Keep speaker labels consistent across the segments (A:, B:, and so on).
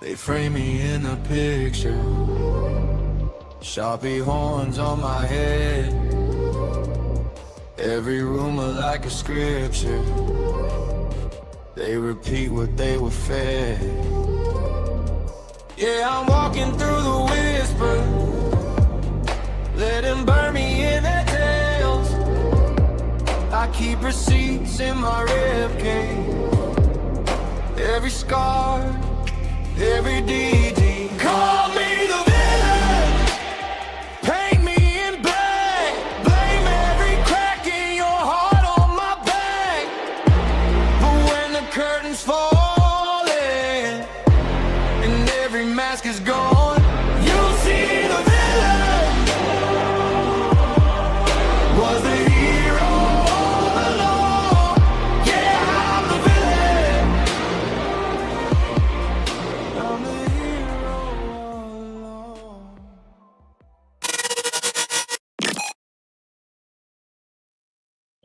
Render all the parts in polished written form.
A: They frame me in a picture, Sharpie horns on my head, every rumor like a scripture. They repeat what they were fed. Yeah, I'm walking through the whisper, let them burn me in their tails. I keep receipts in my ribcage, every scar, every DD. Call me the villain, paint me in black, blame every crack in your heart on my back. But when the curtains falling and every mask is gone, you'll see the villain was the hero all along. Yeah, I'm the villain. I'm the hero all along.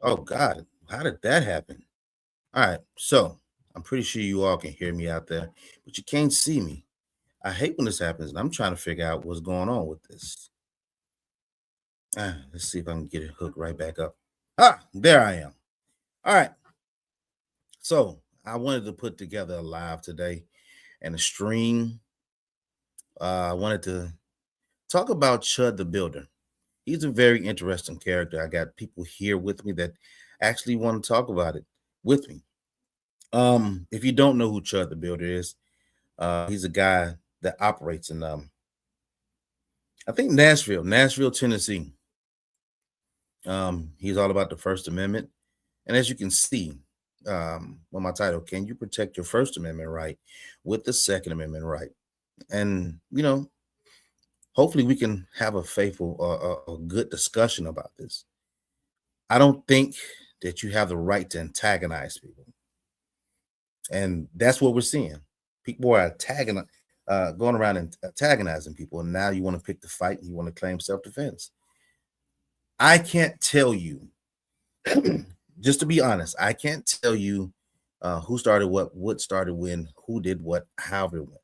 B: Oh God, how did that happen? All right, so I'm pretty sure you all can hear me out there, but you can't see me. I hate when this happens, and I'm trying to figure out what's going on with this. Let's see if I can get it hooked right back up. There I am. All right. So I wanted to put together a live today and a stream. I wanted to talk about Chud the Builder. He's a very interesting character. I got people here with me that actually want to talk about it with me. If you don't know who Chud the Builder is, he's a guy that operates in I think Nashville, Tennessee. He's all about the First Amendment. And as you can see, on my title, can you protect your First Amendment right with the Second Amendment right? And hopefully we can have a faithful, a good discussion about this. I don't think that you have the right to antagonize people. And that's what we're seeing. People are going around and antagonizing people. And now you want to pick the fight and you want to claim self-defense. I can't tell you, just to be honest, I can't tell you who started what started when, who did what, however it went.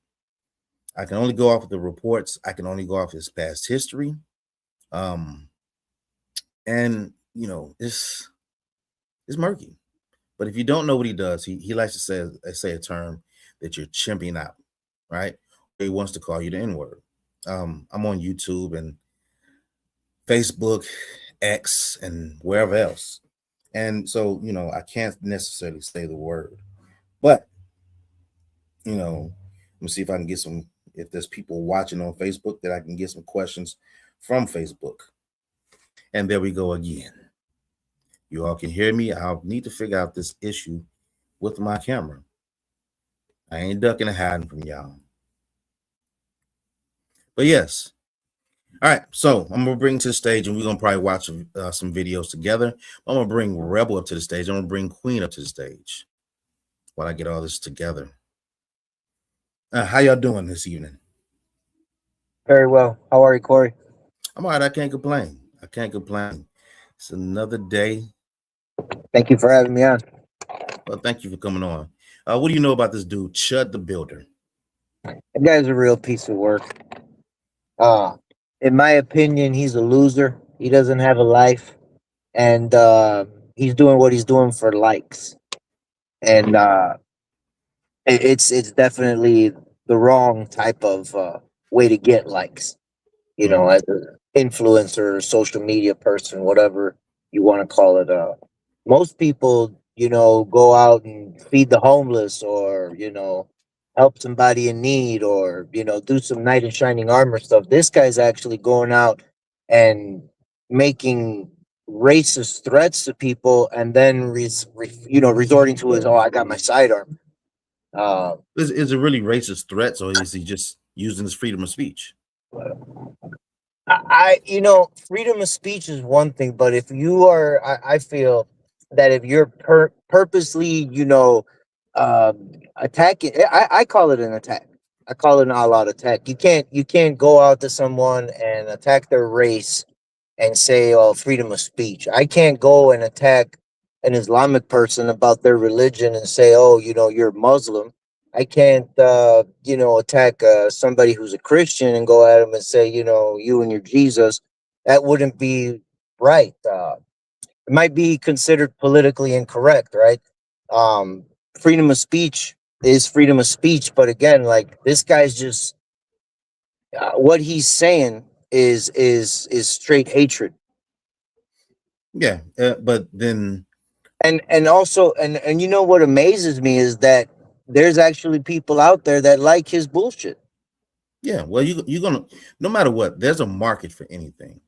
B: I can only go off of the reports. I can only go off his past history. And it's murky. But if you don't know what he does, he likes to say a term that you're chimping out, right? He wants to call you the N-word. I'm on YouTube and Facebook, X, and wherever else. And so, I can't necessarily say the word. But, let me see if I can get if there's people watching on Facebook that I can get some questions from Facebook. And there we go again. You all can hear me. I'll need to figure out this issue with my camera. I ain't ducking and hiding from y'all. But yes. All right. So I'm going to bring to the stage, and we're going to probably watch some videos together. I'm going to bring Rebel up to the stage. I'm going to bring Queen up to the stage while I get all this together. How y'all doing this evening?
C: Very well. How are you, Corey?
B: I'm all right. I can't complain. It's another day.
C: Thank you for having me on.
B: Well, thank you for coming on. What do you know about this dude, Chud the Builder?
C: That guy's a real piece of work. In my opinion, he's a loser. He doesn't have a life, and he's doing what he's doing for likes. And it's definitely the wrong type of way to get likes. As an influencer, social media person, whatever you want to call it. Most people, go out and feed the homeless, or help somebody in need, or do some knight in shining armor stuff. This guy's actually going out and making racist threats to people, and then resorting to his, I got my sidearm.
B: Is it really racist threats, or is he just using his freedom of speech?
C: Freedom of speech is one thing, but if you are, I feel that if you're purposely, attacking, I call it an attack. I call it an all-out attack. You can't go out to someone and attack their race and say, "Oh, freedom of speech." I can't go and attack an Islamic person about their religion and say, "Oh, you're Muslim," I can't, attack somebody who's a Christian and go at him and say, you and your Jesus. That wouldn't be right. It might be considered politically incorrect, right? Um, Freedom of speech is freedom of speech, but again, like this guy's just what he's saying is straight hatred.
B: Yeah, but then
C: And also and you know what amazes me is that there's actually people out there that like his bullshit.
B: yeah, well, you're gonna, no matter what, there's a market for anything.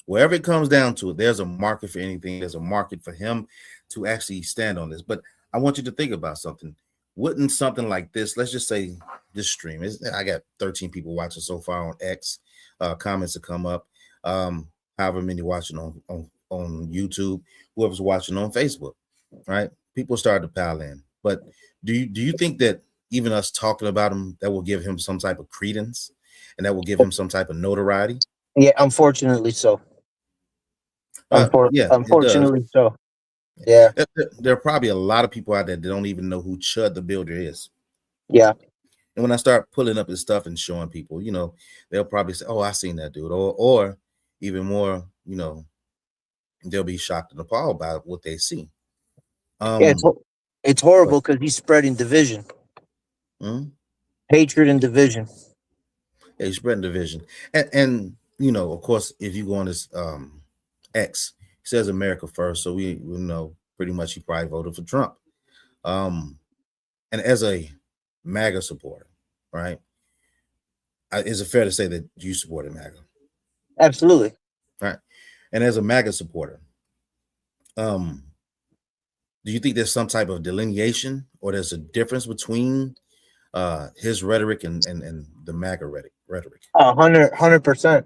B: Wherever it comes down to it, there's a market for anything. There's a market for him to actually stand on this. But I want you to think about something. Wouldn't something like this, let's just say this stream is, I got 13 people watching so far on X. Comments have come up. However many watching on YouTube, whoever's watching on Facebook, right? People started to pile in. But do you think that even us talking about him, that will give him some type of credence and that will give him some type of notoriety?
C: Yeah, unfortunately so.
B: Yeah, it does.
C: Unfortunately so. Yeah.
B: There are probably a lot of people out there that don't even know who Chud the Builder is.
C: Yeah.
B: And when I start pulling up his stuff and showing people, they'll probably say, "Oh, I seen that dude," or even more, they'll be shocked and appalled by what they see.
C: Yeah, it's horrible because he's spreading division, hatred, and division.
B: Yeah, he's spreading division, and of course, if you go on this X, he says America first, so we know pretty much he probably voted for Trump. And as a MAGA supporter, right? Is it fair to say that you supported MAGA?
C: Absolutely.
B: Right. And as a MAGA supporter, do you think there's some type of delineation or there's a difference between his rhetoric and the MAGA rhetoric?
C: 100%.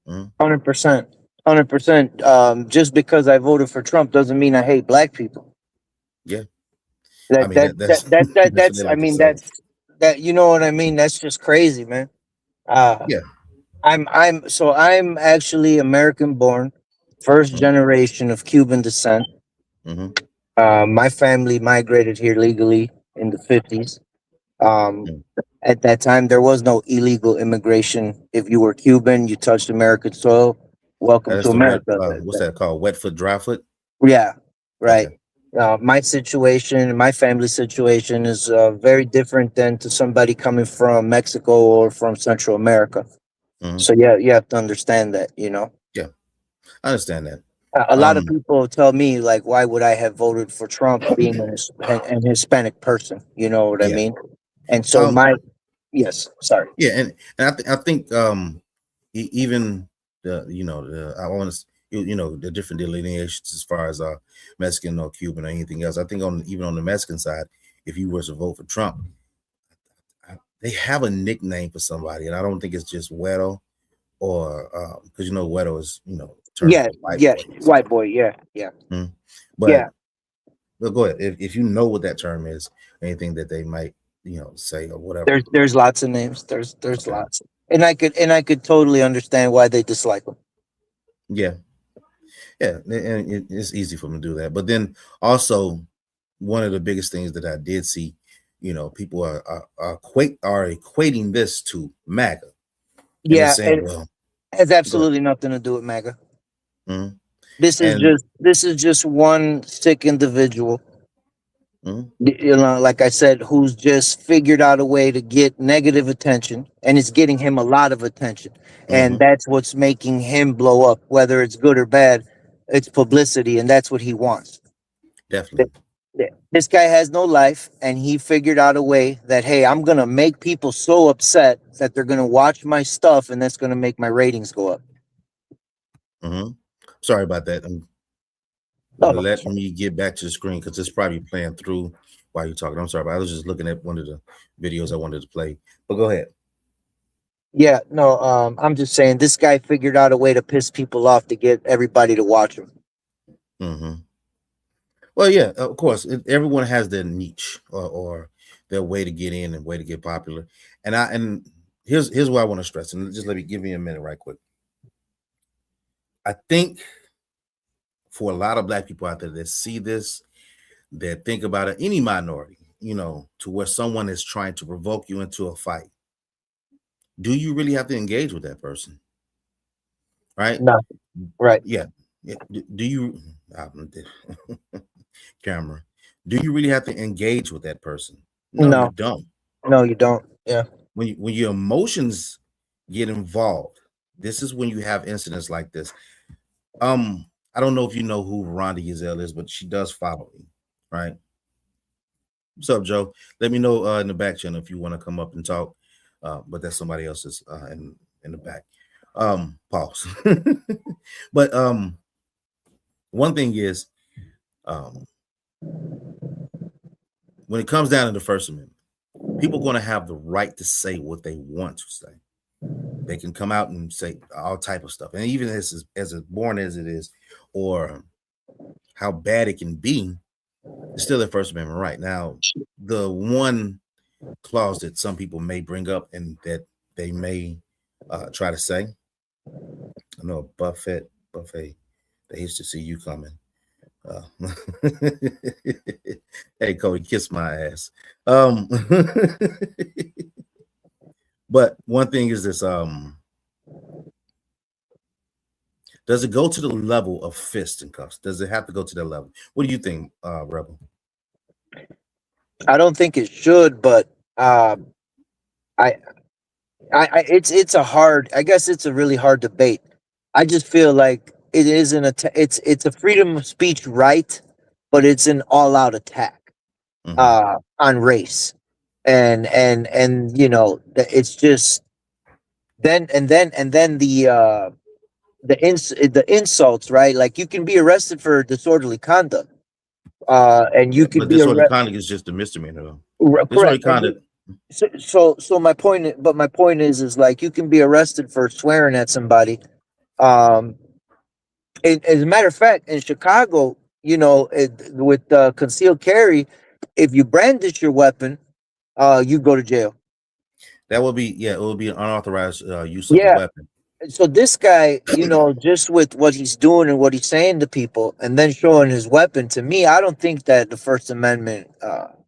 C: 100%. Just because I voted for Trump doesn't mean I hate black people.
B: Yeah.
C: That you know what I mean? That's just crazy, man.
B: Yeah.
C: I'm actually American born, first generation of Cuban descent. My family migrated here legally in the 50s. At that time, there was no illegal immigration. If you were Cuban, you touched American soil. Welcome to America.
B: What's that called? Wet foot, dry foot?
C: Yeah, right.
B: Okay.
C: My situation, my family situation is very different than to somebody coming from Mexico or from Central America. So yeah, you have to understand that,
B: Yeah, I understand that.
C: A lot of people tell me, like, why would I have voted for Trump being an Hispanic person? You know what I mean? And so yes, sorry.
B: Yeah, and I think even the I want to the different delineations as far as Mexican or Cuban or anything else. I think even on the Mexican side, if you were to vote for Trump, they have a nickname for somebody, and I don't think it's just Wedo or because Wedo is
C: white boy, yeah.
B: But go ahead if you know what that term is, anything that they might say or whatever.
C: There's lots of names. There's lots, and I could totally understand why they dislike them.
B: Yeah, and it's easy for them to do that. But then also, one of the biggest things that I did see, people are equating this to MAGA.
C: Yeah, saying, well, it has absolutely nothing to do with MAGA. This is just one sick individual. Like I said, who's just figured out a way to get negative attention, and it's getting him a lot of attention, and that's what's making him blow up. Whether it's good or bad, it's publicity, and that's what he wants.
B: Definitely.
C: This guy has no life, and he figured out a way that, hey, I'm gonna make people so upset that they're gonna watch my stuff, and that's gonna make my ratings go up.
B: Sorry about that. Let me get back to the screen because it's probably playing through while you're talking. I'm sorry, but I was just looking at one of the videos I wanted to play. But go ahead.
C: Yeah, no, I'm just saying this guy figured out a way to piss people off to get everybody to watch him.
B: Well, yeah, of course, everyone has their niche or their way to get in and way to get popular. And here's what I want to stress, and just give me a minute right quick. I think for a lot of black people out there that see this, that think about it, any minority, to where someone is trying to provoke you into a fight, do you really have to engage with that person? Right?
C: No. Right.
B: Yeah. Do you, camera, do you really have to engage with that person? No, you
C: No.
B: don't.
C: No, you don't. Yeah.
B: When your emotions get involved, this is when you have incidents like this. I don't know if you know who Rhonda Yazelle is, but she does follow me, right? What's up, Joe? Let me know in the back channel if you want to come up and talk. But that's somebody else's in the back. Pause. But one thing is, when it comes down to the First Amendment, people are going to have the right to say what they want to say. They can come out and say all type of stuff, and even as boring as it is, or how bad it can be, it's still their First Amendment right. Now, the one clause that some people may bring up and that they may try to say, I know Buffet, they used to see you coming. Hey, Cody, kiss my ass. But one thing is this, does it go to the level of fist and cuffs? Does it have to go to that level? What do you think, Rebel?
C: I don't think it should, but it's a hard. I guess it's a really hard debate. I just feel like it isn't it's a freedom of speech right, but it's an all out attack on race, and it's just then the insults, right? Like you can be arrested for disorderly conduct, and you could
B: But
C: be
B: disorderly
C: arrested.
B: conduct is just a misdemeanor, though. Disorderly
C: Correct.
B: conduct.
C: So my point is like you can be arrested for swearing at somebody. As a matter of fact, in Chicago, with concealed carry, if you brandish your weapon, you go to jail.
B: That would be, it would be an unauthorized use of a
C: Yeah.
B: weapon.
C: So this guy, just with what he's doing and what he's saying to people, and then showing his weapon, to me, I don't think that the First Amendment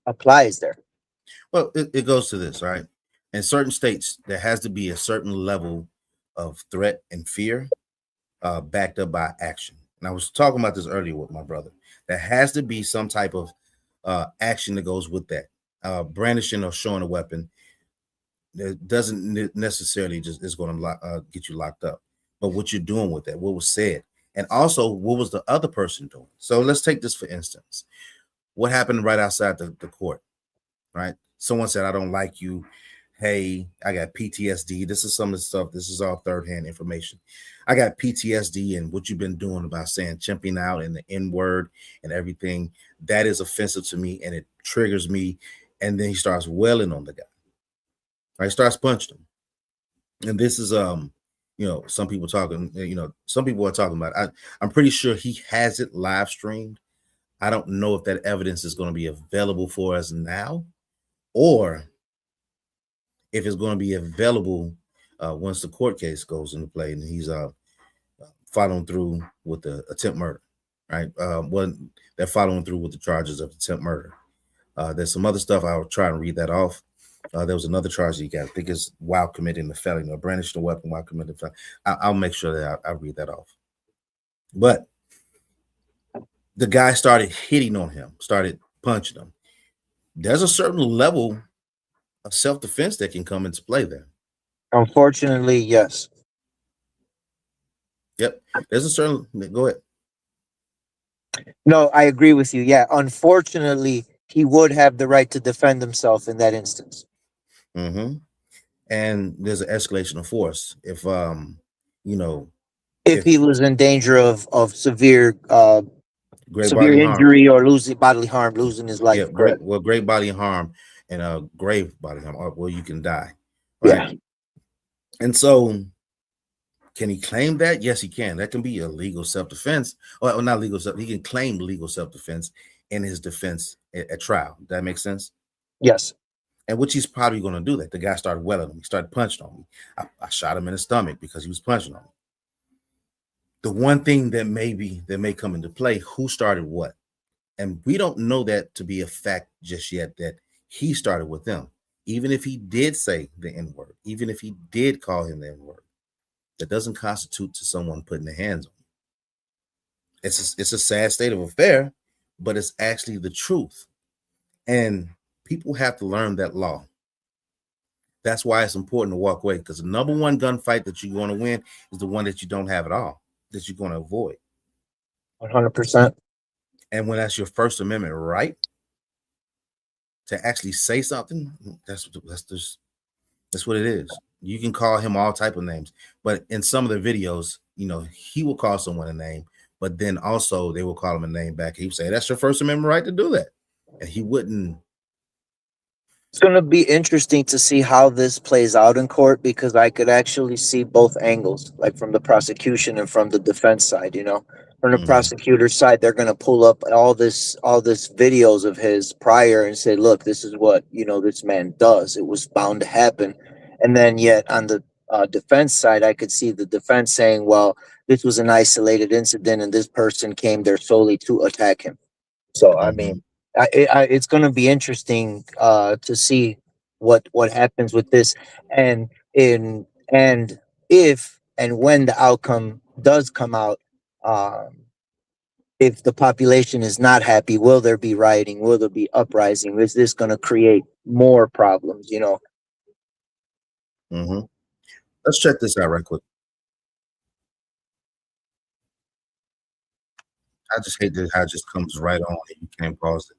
C: applies there.
B: Well, it goes to this, right? In certain states, there has to be a certain level of threat and fear backed up by action. And I was talking about this earlier with my brother. There has to be some type of action that goes with that. Brandishing or showing a weapon, it doesn't necessarily just is going to get you locked up. But what you're doing with that, what was said, and also what was the other person doing. So let's take this for instance. What happened right outside the court, right? Someone said, I don't like you. Hey, I got PTSD. This is some of the stuff. This is all third-hand information. I got PTSD, and what you've been doing about saying chimping out and the N-word and everything, that is offensive to me, and it triggers me. And then he starts wailing on the guy. Right? Starts punching him. And this is some people talking, some people are talking about it. I'm pretty sure he has it live streamed. I don't know if that evidence is going to be available for us now, or if it's going to be available once the court case goes into play and he's following through with the attempt murder, right? They're following through with the charges of attempt murder. There's some other stuff. I'll try and read that off. There was another charge he got. I think it's while committing the felony or brandishing a weapon while committing the felony. I'll make sure that I read that off. But the guy started hitting on him, started punching him. There's a certain level of self-defense that can come into play there.
C: Unfortunately, yes.
B: Yep. There's a certain, go ahead.
C: No, I agree with you. Yeah. Unfortunately, he would have the right to defend himself in that instance.
B: Mm-hmm. And there's an escalation of force. If
C: he was in danger of severe
B: great
C: injury or losing bodily harm, losing his life.
B: Yeah, great bodily harm and grave bodily harm, or you can die. Right. Yeah. And so can he claim that? Yes, he can. That can be a legal self-defense, or not legal self. He can claim legal self-defense in his defense at trial. That makes sense?
C: Yes.
B: And which he's probably going to do that. The guy started welling him. He started punching on me. I shot him in the stomach because he was punching on me. The one thing that may come into play, who started what? And we don't know that to be a fact just yet, that He started with them. Even if he did say the N-word, even if he did call him the N-word, that doesn't constitute to someone putting their hands on you. It's a sad state of affair, but it's actually the truth. And people have to learn that law. That's why it's important to walk away, because the number one gunfight that you're going to win is the one that you don't have at all, that you're going to avoid.
C: 100%.
B: And when that's your First Amendment right to actually say something, that's what it is. You can call him all type of names, but in some of the videos, he will call someone a name, but then also they will call him a name back. He would say, that's your First Amendment right to do that. And he wouldn't.
C: It's going to be interesting to see how this plays out in court, because I could actually see both angles, like from the prosecution and from the defense side. From the prosecutor's side, they're going to pull up all this videos of his prior and say, look, this is what this man does. It was bound to happen. And then yet on the defense side, I could see the defense saying, well, this was an isolated incident and this person came there solely to attack him. So I mean, it's going to be interesting to see what happens with this, and if and when the outcome does come out. If the population is not happy, will there be rioting? Will there be uprising? Is this going to create more problems?
B: Let's check this out right quick. I just hate that how it just comes right on and you can't pause it.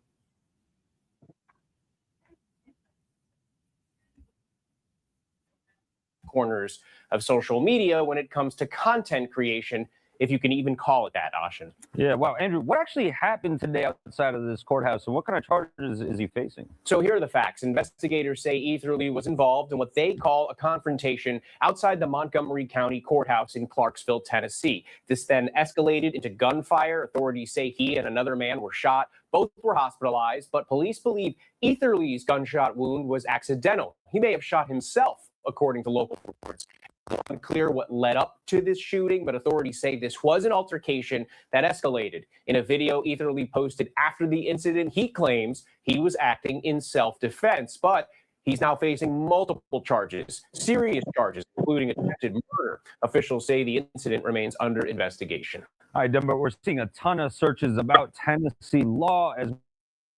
D: Corners of social media when it comes to content creation, if you can even call it that, Ashin.
E: Yeah, wow. Andrew, what actually happened today outside of this courthouse, and what kind of charges is he facing?
D: So here are the facts. Investigators say Eatherly was involved in what they call a confrontation outside the Montgomery County Courthouse in Clarksville, Tennessee. This then escalated into gunfire. Authorities say he and another man were shot. Both were hospitalized, but police believe Eatherly's gunshot wound was accidental. He may have shot himself, according to local reports. It's unclear what led up to this shooting, but authorities say this was an altercation that escalated. In a video Eatherly posted after the incident, he claims he was acting in self-defense, but he's now facing multiple charges, serious charges, including attempted murder. Officials say the incident remains under investigation.
E: All right, Denver, we're seeing a ton of searches about Tennessee law. Is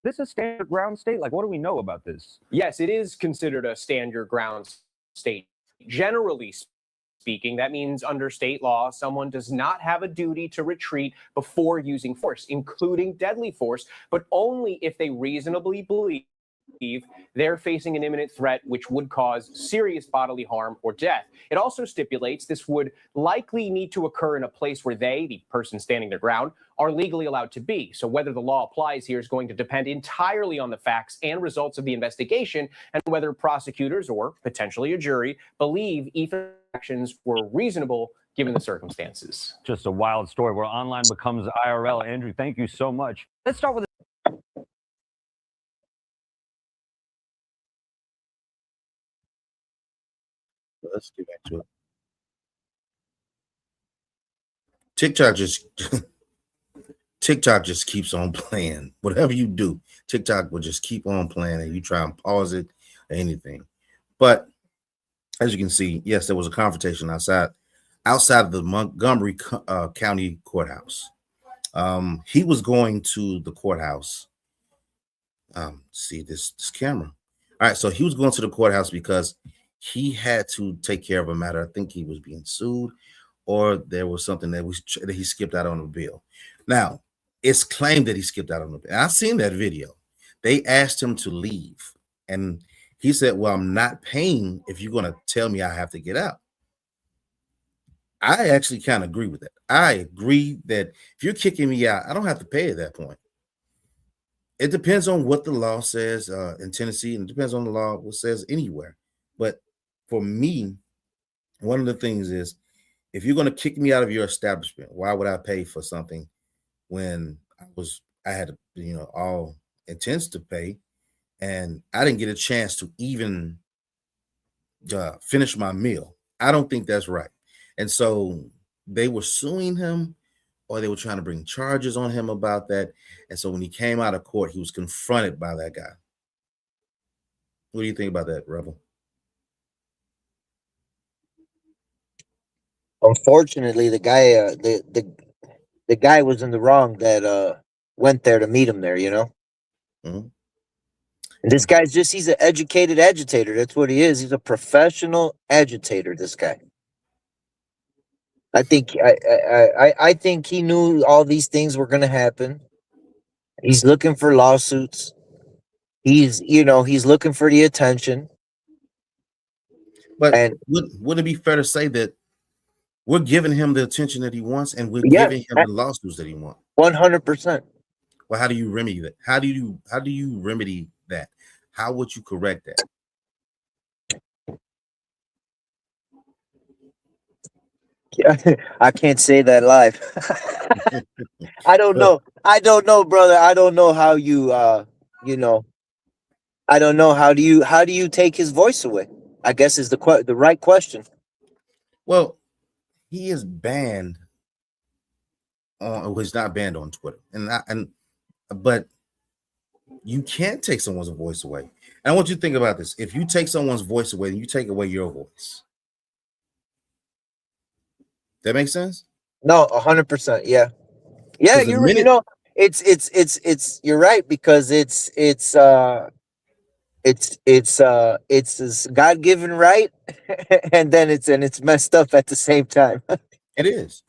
E: this a stand your ground state? Like, what do we know about this?
D: Yes, it is considered a stand your ground state. Generally speaking, that means under state law, someone does not have a duty to retreat before using force, including deadly force, but only if they reasonably believe they're facing an imminent threat which would cause serious bodily harm or death. It also stipulates this would likely need to occur in a place where they, the person standing their ground, are legally allowed to be. So whether the law applies here is going to depend entirely on the facts and results of the investigation, and whether prosecutors or potentially a jury believe Eatherly's actions were reasonable given the circumstances.
E: Just a wild story where online becomes IRL. Andrew, thank you so much. Let's start with
B: Let's get back to it. TikTok just keeps on playing. Whatever you do, TikTok will just keep on playing, and you try and pause it or anything. But as you can see, yes, there was a confrontation outside of the Montgomery County Courthouse. He was going to the courthouse. See this camera. All right, so he was going to the courthouse because he had to take care of a matter. I think he was being sued, or there was something that he skipped out on the bill. Now, it's claimed that he skipped out on the bill. I've seen that video. They asked him to leave, and he said, well, I'm not paying if you're going to tell me I have to get out. I actually kind of agree with that. I agree that if you're kicking me out, I don't have to pay at that point. It depends on what the law says in Tennessee, and it depends on the law what says anywhere. But for me, one of the things is, if you're going to kick me out of your establishment, why would I pay for something when I had all intents to pay, and I didn't get a chance to even finish my meal? I don't think that's right. And so they were suing him, or they were trying to bring charges on him about that. And so when he came out of court, he was confronted by that guy. What do you think about that, Rebel?
C: Unfortunately, the guy was in the wrong that went there to meet him there.
B: Mhm.
C: And this guy's he's an educated agitator. That's what he is. He's a professional agitator. This guy. I think he knew all these things were going to happen. He's looking for lawsuits. He's looking for the attention.
B: But
C: And
B: wouldn't it be fair to say that we're giving him the attention that he wants, and we're
C: yeah,
B: giving him the lawsuits that he wants?
C: 100%.
B: Well, how do you remedy that? How do you remedy that? How would you correct that?
C: I can't say that live. I don't know. I don't know, brother. I don't know how you I don't know how do you take his voice away? I guess is the right question.
B: Well, he is banned on, well, he's not banned on Twitter, but you can't take someone's voice away. And I want you to think about this: if you take someone's voice away, then you take away your voice. That makes sense?
C: No, 100%. Yeah. Yeah,
B: 'Cause the
C: you
B: minute-
C: it's you're right because it's this God-given right and then it's messed up at the same time.
B: It is.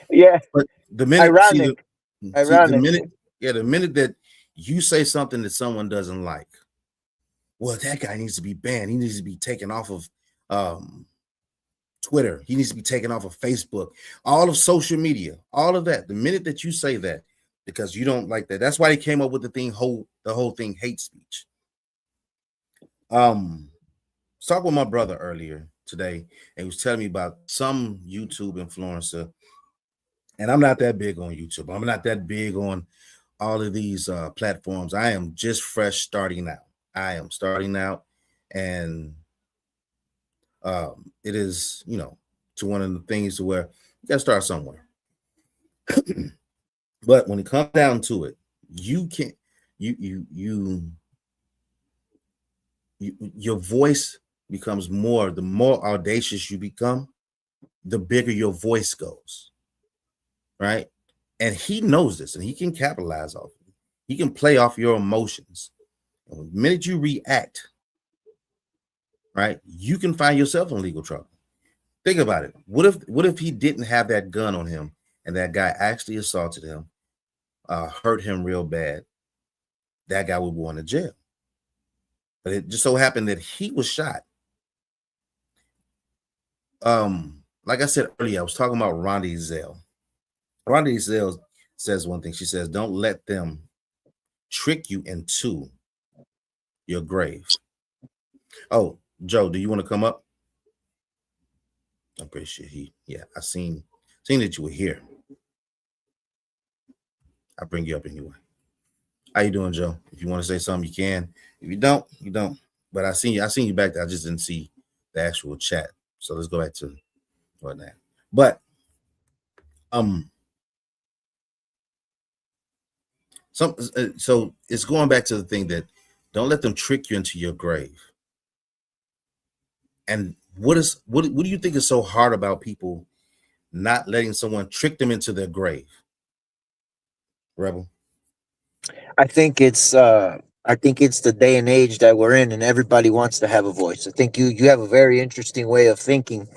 C: Yeah.
B: But the minute,
C: Ironic.
B: the minute that you say something that someone doesn't like, well, that guy needs to be banned. He needs to be taken off of Twitter. He needs to be taken off of Facebook, all of social media, all of that. The minute that you say that, because you don't like that, that's why they came up with the whole thing, hate speech. Talked with my brother earlier today, and he was telling me about some YouTube influencer. And I'm not that big on YouTube. I'm not that big on all of these platforms. I am just fresh starting out. I am starting out, and it is, to one of the things to where you got to start somewhere. But when it comes down to it, you can't. Your voice becomes more. The more audacious you become, the bigger your voice goes. Right? And he knows this, and he can capitalize off it. He can play off your emotions. And the minute you react, right, you can find yourself in legal trouble. Think about it. What if he didn't have that gun on him and that guy actually assaulted him, hurt him real bad? That guy would go into jail. But it just so happened that he was shot. Like I said earlier, I was talking about Rhonda Zell. Rhonda Zell says one thing. She says, don't let them trick you into your grave. Oh, Joe, do you want to come up? I'm pretty sure I seen that you were here. I'll bring you up anyway. How you doing, Joe? If you want to say something, you can. If you don't, you don't. But I seen you back there. I just didn't see the actual chat. So let's go back to what now. But so it's going back to the thing that don't let them trick you into your grave. And what do you think is so hard about people not letting someone trick them into their grave? Rebel?
C: I think it's the day and age that we're in, and everybody wants to have a voice. I think you have a very interesting way of thinking.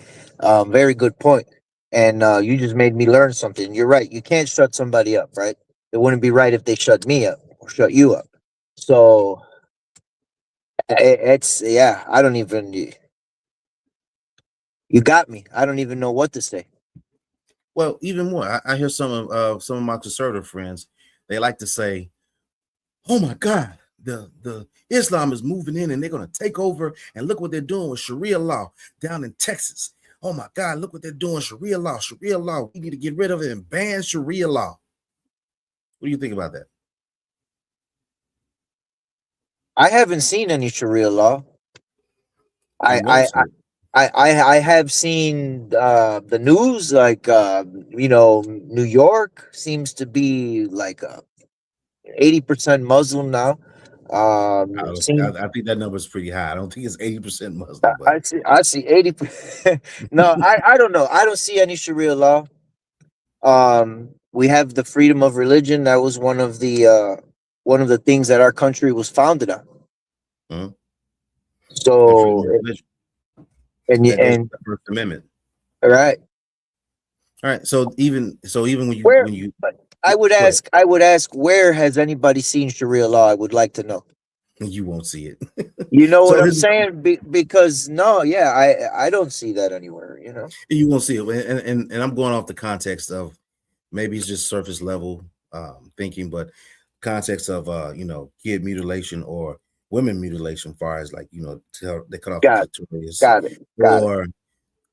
C: Very good point. And you just made me learn something. You're right. You can't shut somebody up, right? It wouldn't be right if they shut me up or shut you up. So I don't even. You got me. I don't even know what to say.
B: Well, even more, I hear some of my conservative friends. They like to say, "Oh my God, the Islam is moving in, and they're going to take over. And look what they're doing with Sharia law down in Texas. Oh my God, look what they're doing, Sharia law. Sharia law. We need to get rid of it and ban Sharia law." What do you think about that?
C: I haven't seen any Sharia law.
B: You won't see it.
C: I have seen the news, like New York seems to be like 80% Muslim now.
B: I think that number is pretty high. I don't think it's 80% Muslim, but
C: I see 80%. No, I don't know. I don't see any Sharia law. We have the freedom of religion. That was one of the things that our country was founded on.
B: Mhm. And freedom
C: So,
B: of religion.
C: and
B: That goes
C: and
B: to the First Amendment.
C: all right.
B: All right. So even when
C: Where
B: you
C: I would
B: go ahead,
C: ask, where has anybody seen Sharia law? I would like to know.
B: you won't see it.
C: You know
B: So
C: what I'm saying? Because no, yeah, I don't see that anywhere. You know.
B: you won't see it, and I'm going off the context of maybe it's just surface level thinking, but context of kid mutilation or women mutilation, far as like they cut off the
C: Got
B: clitoris,
C: got it. Got it.
B: or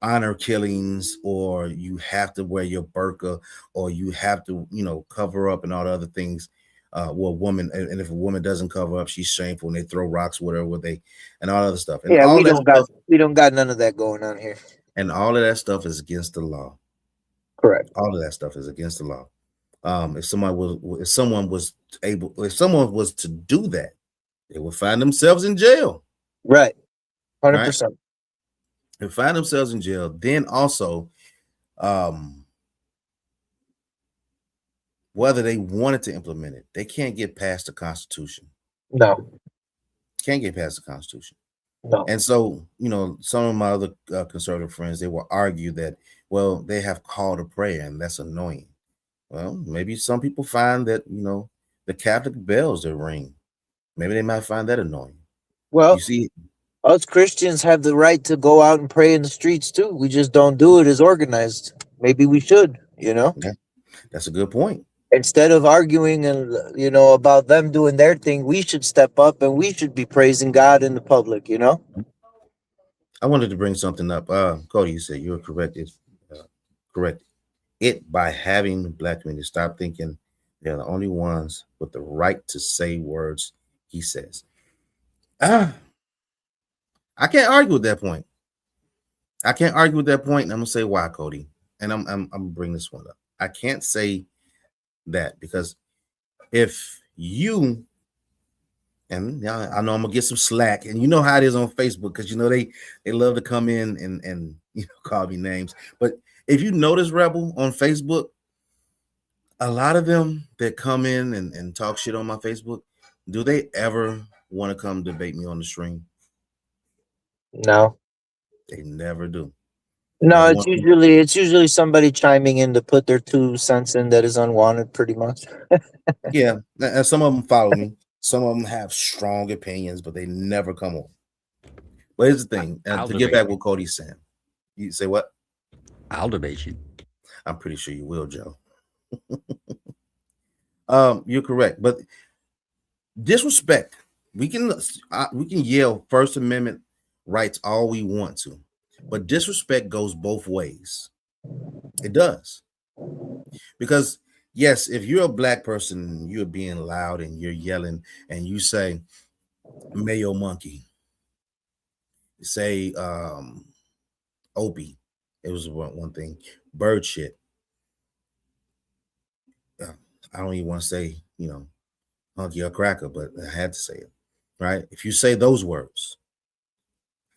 B: honor killings, or you have to wear your burqa, or you have to cover up and all the other things. Well, woman, and if a woman doesn't cover up, she's shameful, and they throw rocks, whatever they, and all other stuff, and
C: Yeah,
B: all that stuff,
C: we don't got none of that going on here.
B: and all of that stuff is against the law.
C: Correct.
B: All of that stuff is against the law. If someone was to do that, they would find themselves in jail.
C: Right. 100%.
B: Right? They find themselves in jail. Then also, whether they wanted to implement it, they can't get past the Constitution.
C: No.
B: Can't get past the Constitution.
C: No.
B: And so, some of my other conservative friends, they will argue that, well, they have call to prayer, and that's annoying. Well, maybe some people find that, the Catholic bells that ring, maybe they might find that annoying.
C: Well,
B: You see,
C: us Christians have the right to go out and pray in the streets too. We just don't do it as organized. Maybe we should,
B: that's a good point.
C: Instead of arguing and about them doing their thing, we should step up and we should be praising God in the public,
B: I wanted to bring something up. Cody, you said you're corrected. Correct it by having the Black community stop thinking they're the only ones with the right to say words he says. I can't argue with that point. And I'm gonna say why, Cody. And I'm gonna bring this one up. I can't say that because if you, and I know I'm gonna get some slack, and you know how it is on Facebook, because they love to come in and call me names. But if you notice, Rebel, on Facebook, a lot of them that come in and talk shit on my Facebook, do they ever want to come debate me on the stream?
C: No.
B: They never do.
C: No, it's usually somebody chiming in to put their 2 cents in that is unwanted, pretty much.
B: Yeah, and some of them follow me. Some of them have strong opinions, but they never come on. But here's the thing, to get back what Cody's saying. You say what?
F: I'll debate you.
B: I'm pretty sure you will, Joe. You're correct, but disrespect. We can yell First Amendment rights all we want to, but disrespect goes both ways. It does, because yes, if you're a Black person, you're being loud and you're yelling, and you say "Mayo Monkey," say Opie. It was one thing. Bird shit. I don't even want to say, hunky or cracker, but I had to say it, right? If you say those words,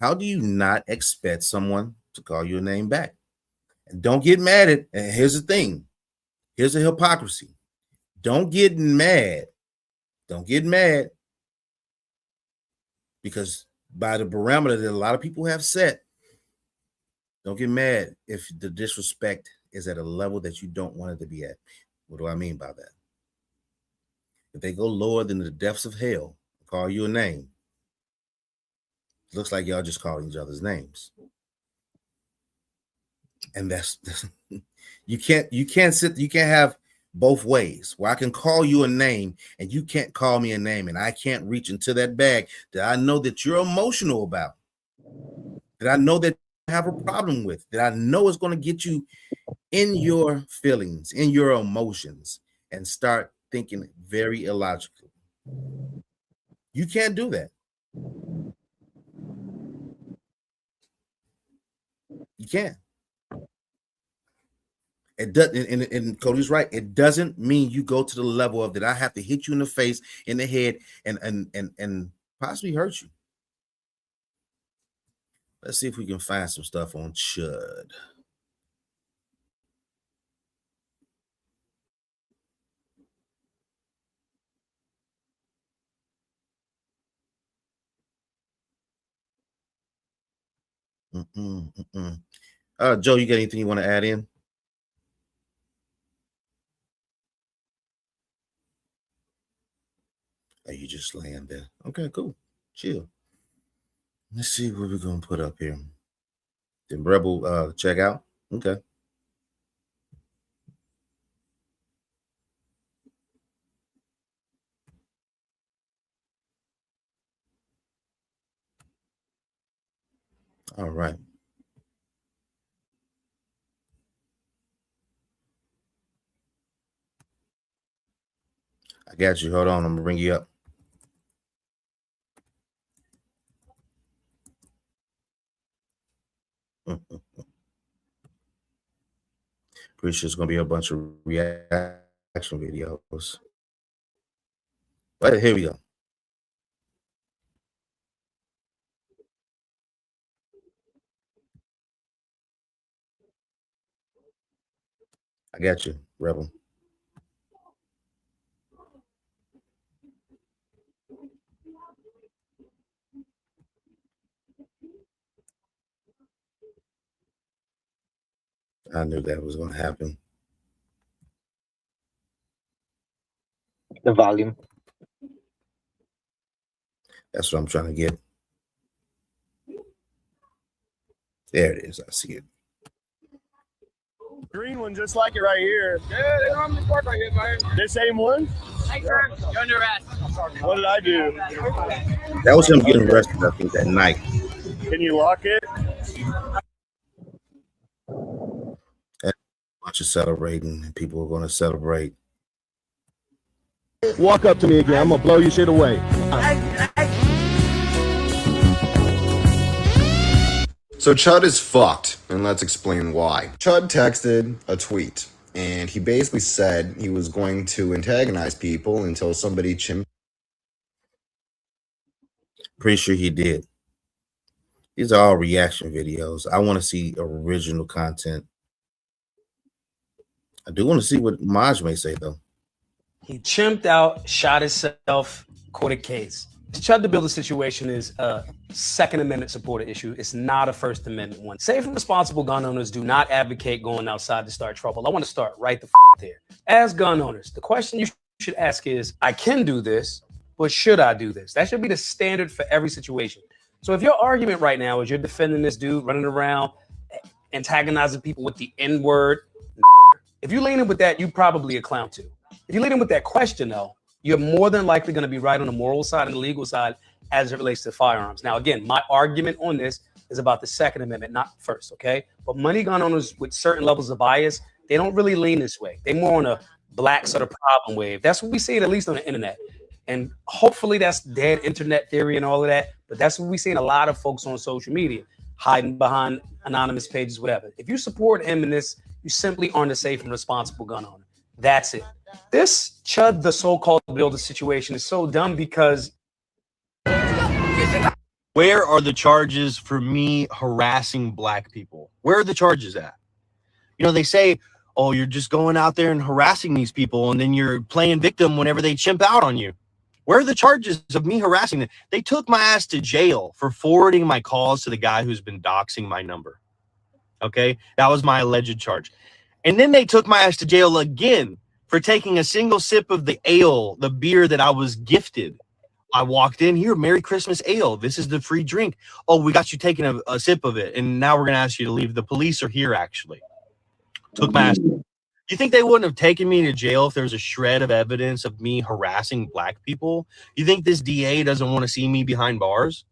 B: how do you not expect someone to call your name back? And don't get mad at, and here's the thing. Here's the hypocrisy. Don't get mad. Don't get mad, because by the barometer that a lot of people have set, don't get mad if the disrespect is at a level that you don't want it to be at. What do I mean by that? If they go lower than the depths of hell, call you a name, looks like y'all just calling each other's names. And that's you can't have both ways, where I can call you a name and you can't call me a name, and I can't reach into that bag that I know that you're emotional about, that I know that you have a problem with, that I know is going to get you in your feelings, in your emotions, and start thinking very illogically. You can't do that. You can't. It doesn't, and Cody's right. It doesn't mean you go to the level of that I have to hit you in the face, in the head, and possibly hurt you. Let's see if we can find some stuff on Chud. Joe, you got anything you want to add in? Are you just laying there? Okay, cool. Chill. Let's see what we're gonna put up here. Did Rebel check out? Okay. All right. I got you. Hold on. I'm gonna bring you up. Pretty sure it's gonna be a bunch of reaction videos. But here we go. I got you, Rebel. I knew that was going to happen.
C: The volume.
B: That's what I'm trying to get. There it is. I see it.
G: Green one, just like it right here.
H: Yeah, they normally park right here, man.
G: The same one?
H: You're under arrest.
G: What did I do?
B: That was him getting arrested, I think, that night.
G: Can you lock it?
B: A bunch of celebrating, and people are going to celebrate.
G: Walk up to me again. I'm going to blow your shit away.
I: So Chud is fucked, and let's explain why. Chud texted a tweet, and he basically said he was going to antagonize people until somebody chimped.
B: Pretty sure he did. These are all reaction videos. I want to see original content. I do want to see what Maj may say, though.
J: He chimped out, shot himself, caught a case. Chud to build a situation is a Second Amendment supported issue. It's not a First Amendment one. Safe and responsible gun owners do not advocate going outside to start trouble. I want to start right the there. As gun owners, the question you should ask is, I can do this, but should I do this? That should be the standard for every situation. So if your argument right now is you're defending this dude running around antagonizing people with the N-word, if you're leaning with that, you're probably a clown too. If you're leaning with that question though, you're more than likely going to be right on the moral side and the legal side as it relates to firearms. Now, again, my argument on this is about the Second Amendment, not first, okay? But money gun owners with certain levels of bias, they don't really lean this way. They're more on a black sort of problem wave. That's what we see, at least on the internet. And hopefully that's dead internet theory and all of that. But that's what we see in a lot of folks on social media, hiding behind anonymous pages, whatever. If you support him in this, you simply aren't a safe and responsible gun owner. That's it. This Chud, the so-called builder situation is so dumb because...
K: Where are the charges for me harassing black people? Where are the charges at? You know, they say, oh, you're just going out there and harassing these people, and then you're playing victim whenever they chimp out on you. Where are the charges of me harassing them? They took my ass to jail for forwarding my calls to the guy who's been doxing my number. Okay? That was my alleged charge. And then they took my ass to jail again for taking a single sip of the ale, the beer that I was gifted. I walked in here, Merry Christmas ale. This is the free drink. Oh, we got you taking a sip of it, and now we're going to ask you to leave. The police are here, actually. Took my ass. You think they wouldn't have taken me to jail if there was a shred of evidence of me harassing black people? You think this DA doesn't want to see me behind bars?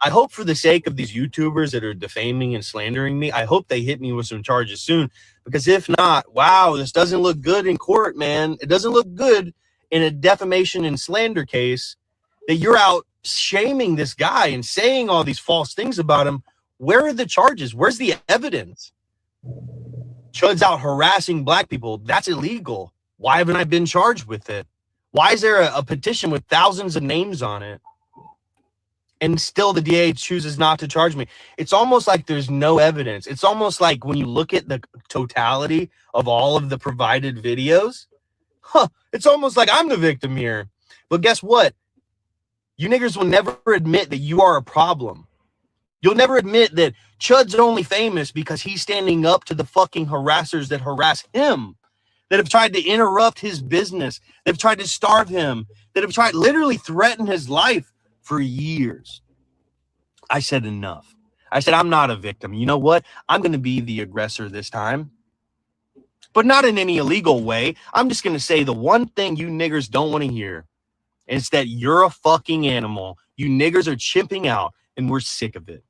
K: I hope for the sake of these YouTubers that are defaming and slandering me, I hope they hit me with some charges soon. Because if not, wow, this doesn't look good in court, man. It doesn't look good in a defamation and slander case that you're out shaming this guy and saying all these false things about him. Where are the charges? Where's the evidence? Chud's out harassing black people. That's illegal. Why haven't I been charged with it? Why is there a petition with thousands of names on it? And still the DA chooses not to charge me. It's almost like there's no evidence. It's almost like when you look at the totality of all of the provided videos, it's almost like I'm the victim here. But guess what? You niggers will never admit that you are a problem. You'll never admit that Chud's only famous because he's standing up to the fucking harassers that harass him, that have tried to interrupt his business, that have tried to starve him, that have tried literally threaten his life for years. I said enough. I said, I'm not a victim. You know what? I'm going to be the aggressor this time, but not in any illegal way. I'm just going to say the one thing you niggers don't want to hear is that you're a fucking animal. You niggers are chimping out, and we're sick of it.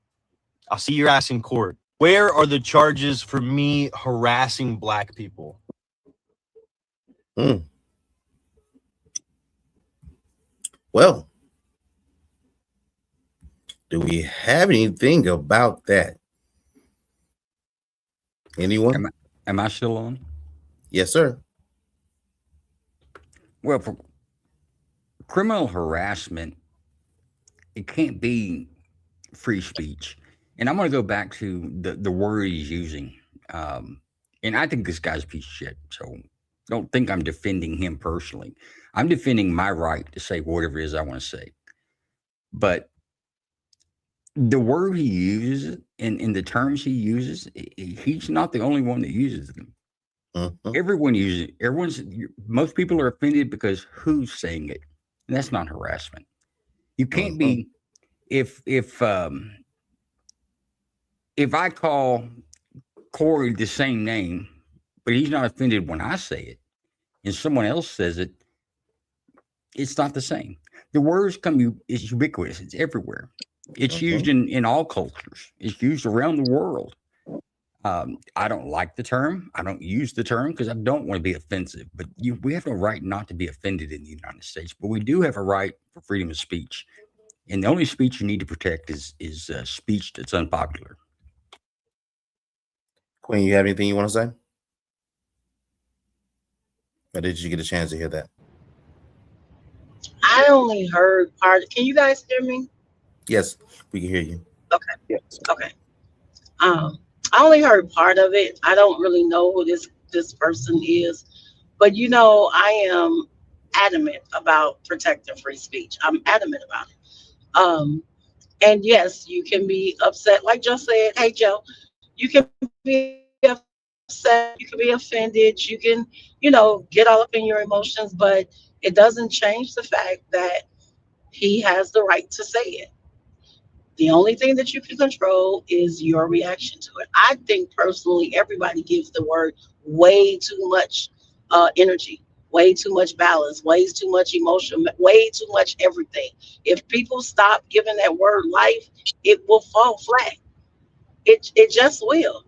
K: I'll see your ass in court. Where are the charges for me harassing black people?
B: Well, do we have anything about that? Anyone?
F: Am I still on?
B: Yes, sir.
F: Well, for criminal harassment, it can't be free speech. And I'm going to go back to the word he's using. And I think this guy's a piece of shit. So don't think I'm defending him personally. I'm defending my right to say whatever it is I want to say. But the word he uses and the terms he uses, he's not the only one that uses them. Everyone uses it. Most people are offended because who's saying it? And that's not harassment. You can't be, if I call Corey the same name, but he's not offended when I say it, and someone else says it, it's not the same. The words it's ubiquitous. It's everywhere. It's used in all cultures. It's used around the world. I don't like the term. I don't use the term because I don't want to be offensive. But we have a right not to be offended in the United States. But we do have a right for freedom of speech. And the only speech you need to protect is speech that's unpopular.
B: Queen, you have anything you want to say? Or did you get a chance to hear that?
L: I only heard part. Can you guys hear me?
B: Yes, we can hear you.
L: Okay. Yes. Okay. I only heard part of it. I don't really know who this person is, but I am adamant about protecting free speech. I'm adamant about it. And yes, you can be upset, like Joe said. Hey, Joe, you can be upset. You can be offended. You can, get all up in your emotions, but it doesn't change the fact that he has the right to say it. The only thing that you can control is your reaction to it. I think personally, everybody gives the word way too much energy, way too much balance, way too much emotion, way too much everything. If people stop giving that word life, it will fall flat. It just will.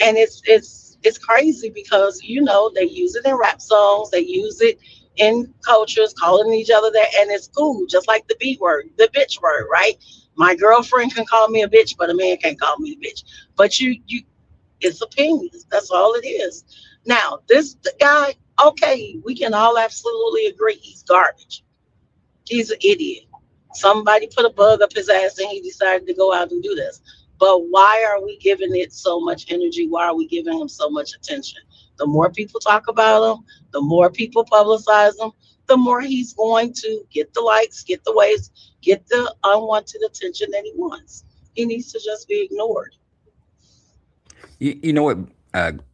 L: And it's crazy because they use it in rap songs, they use it in cultures, calling each other that, and it's cool, just like the B word, the bitch word, right? My girlfriend can call me a bitch, but a man can't call me a bitch. But it's opinions. That's all it is. Now, the guy, okay, we can all absolutely agree he's garbage. He's an idiot. Somebody put a bug up his ass and he decided to go out and do this. But why are we giving it so much energy? Why are we giving him so much attention? The more people talk about him, the more people publicize him, the more he's going to get the likes, get the waves, get the unwanted attention that he wants. He needs to just be ignored.
F: You know what?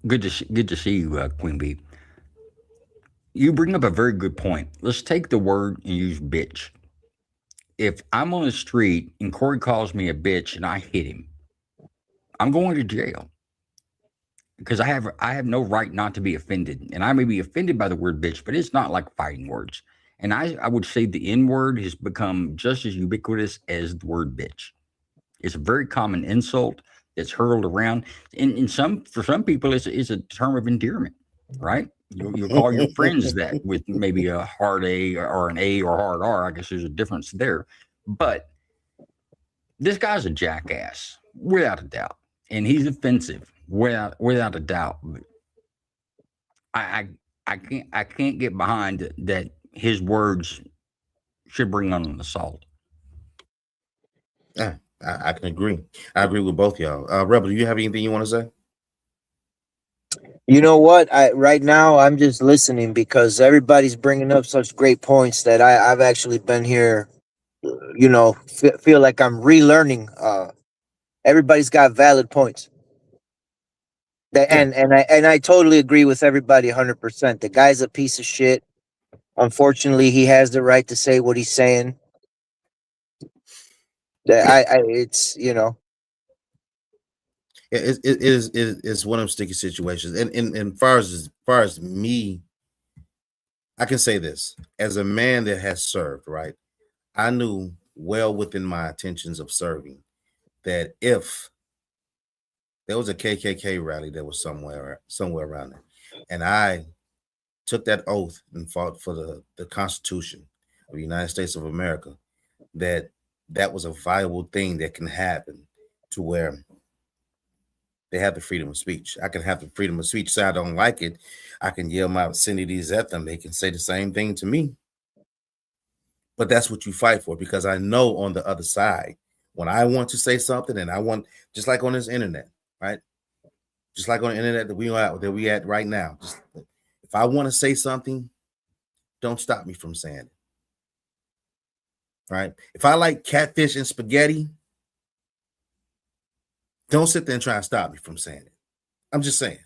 F: Good to see you, Queen Bee. You bring up a very good point. Let's take the word and use bitch. If I'm on the street and Corey calls me a bitch and I hit him, I'm going to jail because I have no right not to be offended. And I may be offended by the word bitch, but it's not like fighting words. And I would say the N word has become just as ubiquitous as the word bitch. It's a very common insult that's hurled around. And for some people, it's a term of endearment, right? You'll call your friends that with maybe a hard A or an A or hard R. I guess there's a difference there. But this guy's a jackass, without a doubt. And he's offensive. without a doubt. But I can't get behind that his words should bring on an assault.
B: I can agree. I agree with both y'all. Rebel, do you have anything you want to say?
C: You know what? Right now I'm just listening because everybody's bringing up such great points that I've actually been here. You know, feel like I'm relearning. Everybody's got valid points. And I totally agree with everybody 100%. The guy's a piece of shit. Unfortunately, he has the right to say what he's saying. It's
B: it's one of them sticky situations. And far as me, I can say this as a man that has served, right? I knew well within my intentions of serving that if there was a KKK rally that was somewhere around there, and I took that oath and fought for the Constitution of the United States of America, that was a viable thing that can happen to where they have the freedom of speech. I can have the freedom of speech. Say I don't like it, I can yell my obscenities at them. They can say the same thing to me. But that's what you fight for, because I know on the other side, when I want to say something, and I want, just like on this internet, right? Just like on the internet that we at right now. Just, if I want to say something, don't stop me from saying it. Right? If I like catfish and spaghetti, don't sit there and try and stop me from saying it. I'm just saying.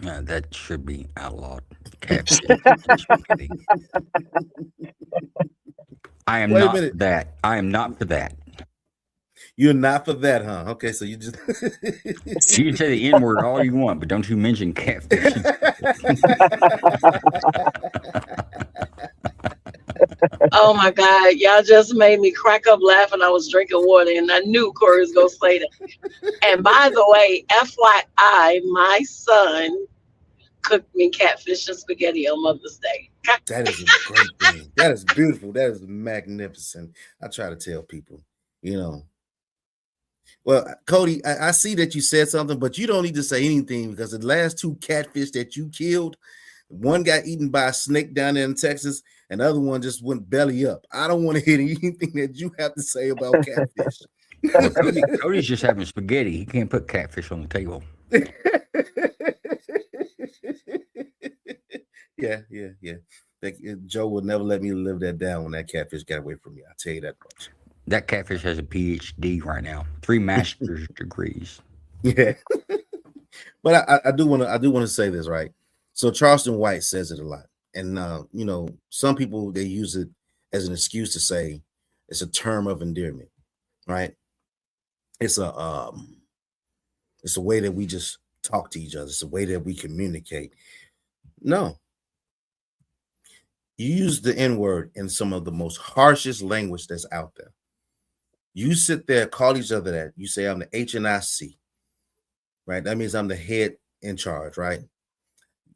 F: That should be outlawed. I am not for that. I am not for that.
B: You're not for that, huh? Okay, so you just
F: you can say the N-word all you want, but don't you mention catfish.
L: Oh my God, y'all just made me crack up laughing. I was drinking water and I knew Corey was gonna say that. And by the way, FYI, my son cooked me catfish and spaghetti on Mother's Day.
B: That is a great thing. That is beautiful. That is magnificent. I try to tell people, you know. Well, Cody, I see that you said something, but you don't need to say anything, because the last two catfish that you killed, one got eaten by a snake down there in Texas, and the other one just went belly up. I don't want to hear anything that you have to say about catfish.
F: Well, Cody's just having spaghetti. He can't put catfish on the table. Yeah. Joe would never let me live that down when that catfish got away from me. I'll tell you that much. That catfish has a PhD right now, 3 master's degrees.
B: Yeah. But I do want to say this, right? So Charleston White says it a lot. And you know, some people, they use it as an excuse to say it's a term of endearment, right? It's a way that we just talk to each other. It's a way that we communicate. No. You use the N-word in some of the most harshest language that's out there. You sit there, call each other that. You say, I'm the HNIC, right? That means I'm the head in charge, right?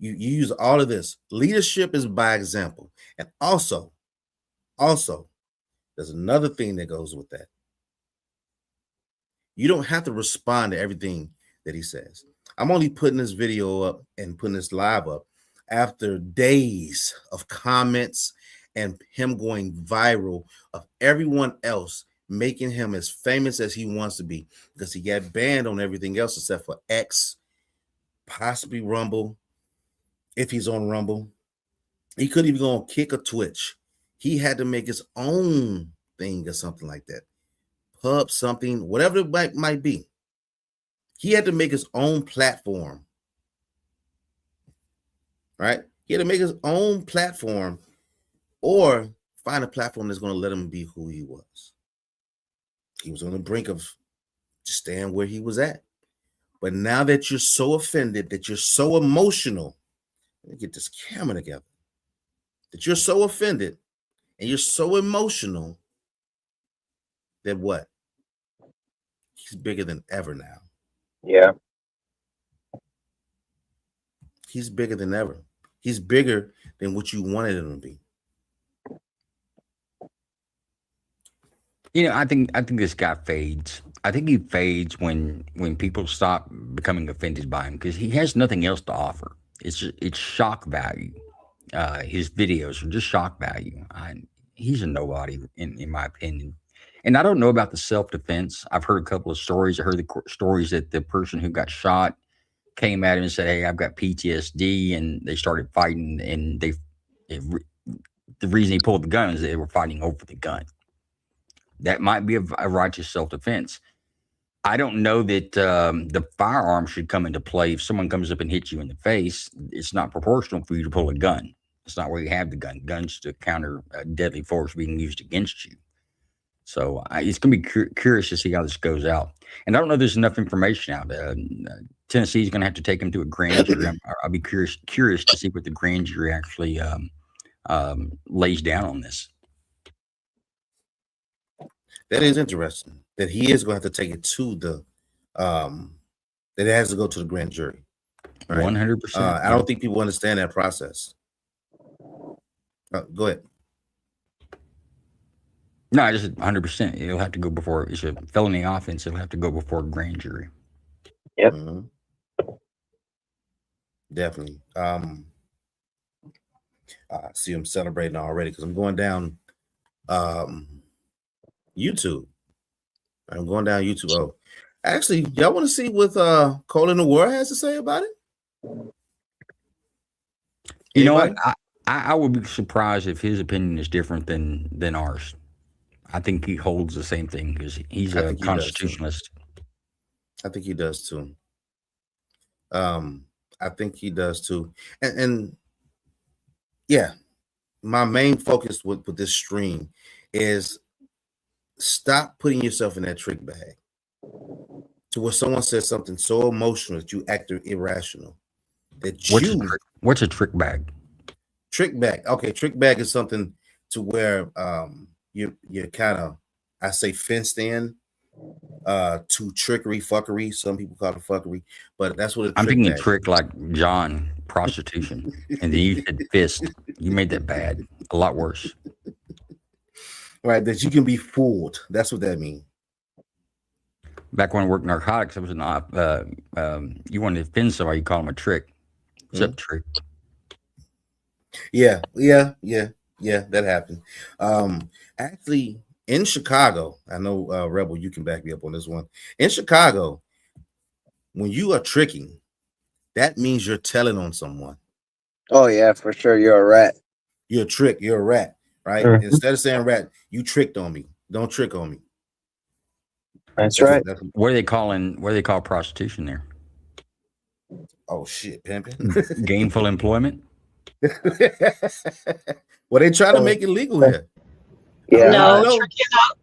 B: You use all of this. Leadership is by example. And also, there's another thing that goes with that. You don't have to respond to everything that he says. I'm only putting this video up and putting this live up after days of comments and him going viral, of everyone else making him as famous as he wants to be, because he got banned on everything else except for X, possibly Rumble. If he's on Rumble, he couldn't even go on Kick or Twitch. He had to make his own thing or something like that. Pub something, whatever it might be. He had to make his own platform. Right? He had to make his own platform, or find a platform that's going to let him be who he was. He was on the brink of staying where he was at. But now that you're so offended, that you're so emotional, let me get this camera together, that you're so offended and you're so emotional, that what? He's bigger than ever now.
C: Yeah.
B: He's bigger than ever. He's bigger than what you wanted him to be.
F: I think this guy fades. I think he fades when people stop becoming offended by him because he has nothing else to offer. It's shock value. His videos are just shock value. He's a nobody in my opinion. And I don't know about the self-defense. I've heard a couple of stories. I heard the stories that the person who got shot came at him and said, "Hey, I've got PTSD," and they started fighting. And the reason he pulled the gun is they were fighting over the gun. That might be a righteous self-defense. I don't know that the firearm should come into play. If someone comes up and hits you in the face, it's not proportional for you to pull a gun. It's not where you have the gun. Guns to counter deadly force being used against you. So it's going to be curious to see how this goes out. And I don't know if there's enough information out. Tennessee's going to have to take him to a grand jury. I'll be curious to see what the grand jury actually lays down on this.
B: That is interesting. That he is going to have to take it to the that it has to go to the grand jury.
F: 100%.
B: I don't think people understand that process. Go ahead.
F: No, just 100%. It'll have to go before it's a felony offense. It'll have to go before a grand jury.
C: Yep.
B: Mm-hmm. Definitely. I see him celebrating already because I'm going down YouTube. I'm going down YouTube. Oh, actually, y'all want to see what Colin the War has to say about it?
F: You know what? I would be surprised if his opinion is different than ours. I think he holds the same thing because he's a constitutionalist.
B: I think he does too. I think he does too. And yeah, my main focus with this stream is stop putting yourself in that trick bag to where someone says something so emotional that you act irrational.
F: What's a trick bag?
B: Trick bag. Okay, trick bag is something to where you're kind of, I say, fenced in to trickery, fuckery. Some people call it fuckery, but that's what
F: I'm thinking trick like John, prostitution, and then you said fist. You made that bad, a lot worse.
B: Right, that you can be fooled. That's what that means.
F: Back when I worked narcotics, I was you wanted to offend somebody, you call them a trick. What's up, trick?
B: Yeah, that happened. Actually, in Chicago, I know Rebel, you can back me up on this one. In Chicago, when you are tricking, that means you're telling on someone.
C: Oh yeah, for sure. You're a rat.
B: You're a trick. You're a rat, right? Mm-hmm. Instead of saying rat, you tricked on me. Don't trick on me.
C: That's right.
F: What do they call prostitution there?
B: Oh shit, pimping.
F: Gainful employment.
B: Well, they try to make it legal here.
C: Yeah.
L: No,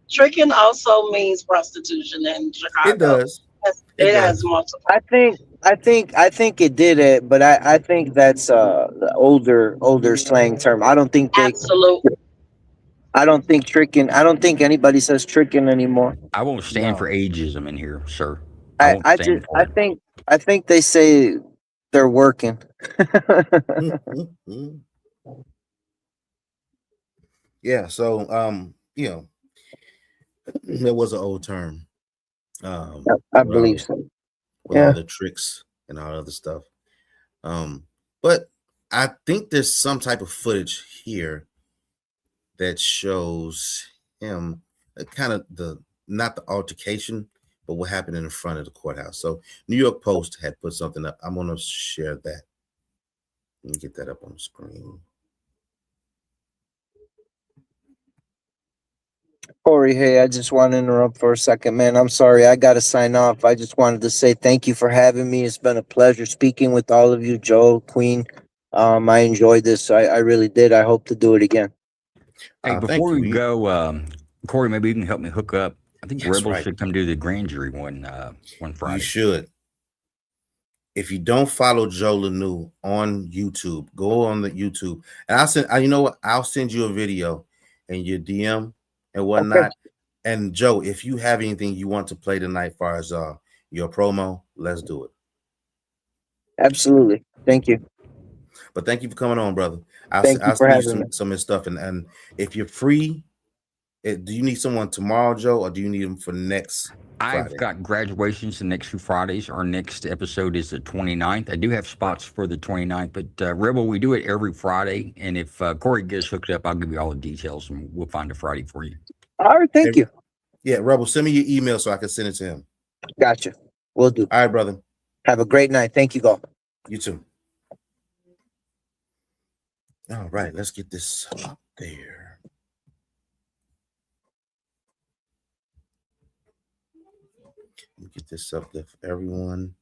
L: tricking also means prostitution in Chicago.
B: It does.
L: It has multiple.
C: I think it did it, but I think that's the older slang term. I don't think
L: Absolutely.
C: I don't think tricking. I don't think anybody says tricking anymore.
F: I won't stand for ageism in here, sir.
C: I think they say they're working.
B: Yeah, so that was an old term.
C: I believe so.
B: With all the tricks and all other stuff. But I think there's some type of footage here that shows him kind of not the altercation, but what happened in the front of the courthouse. So New York Post had put something up. I'm going to share that. Let me get that up on the screen.
C: Corey, hey, I just want to interrupt for a second, man. I'm sorry. I got to sign off. I just wanted to say thank you for having me. It's been a pleasure speaking with all of you, Joe, Queen. I enjoyed this. I really did. I hope to do it again.
F: Hey, before we go, Corey, maybe you can help me hook up. I think Rebel should come do the grand jury one Friday.
B: You should. If you don't follow Joe Lanou on YouTube, go on the YouTube. And you know what? I'll send you a video and your DM and whatnot. Okay. And Joe, if you have anything you want to play tonight as far as your promo, let's do it.
C: Absolutely. Thank you.
B: But thank you for coming on, brother.
C: Thank you for having me.
B: Some of this stuff. And if you're free Do you need someone tomorrow, Joe, or do you need them for next
F: I've
B: Friday?
F: got graduations the next 2 Fridays. Our next episode is the 29th. I do have spots for the 29th, but Rebel, we do it every Friday. And if Corey gets hooked up, I'll give you all the details and we'll find a Friday for you.
C: All right, thank you.
B: Yeah, Rebel, send me your email so I can send it to him.
C: Gotcha. Will do.
B: All right, brother.
C: Have a great night. Thank you, Golf.
B: You too. All right, let's get this up there. Let me get this up there for everyone.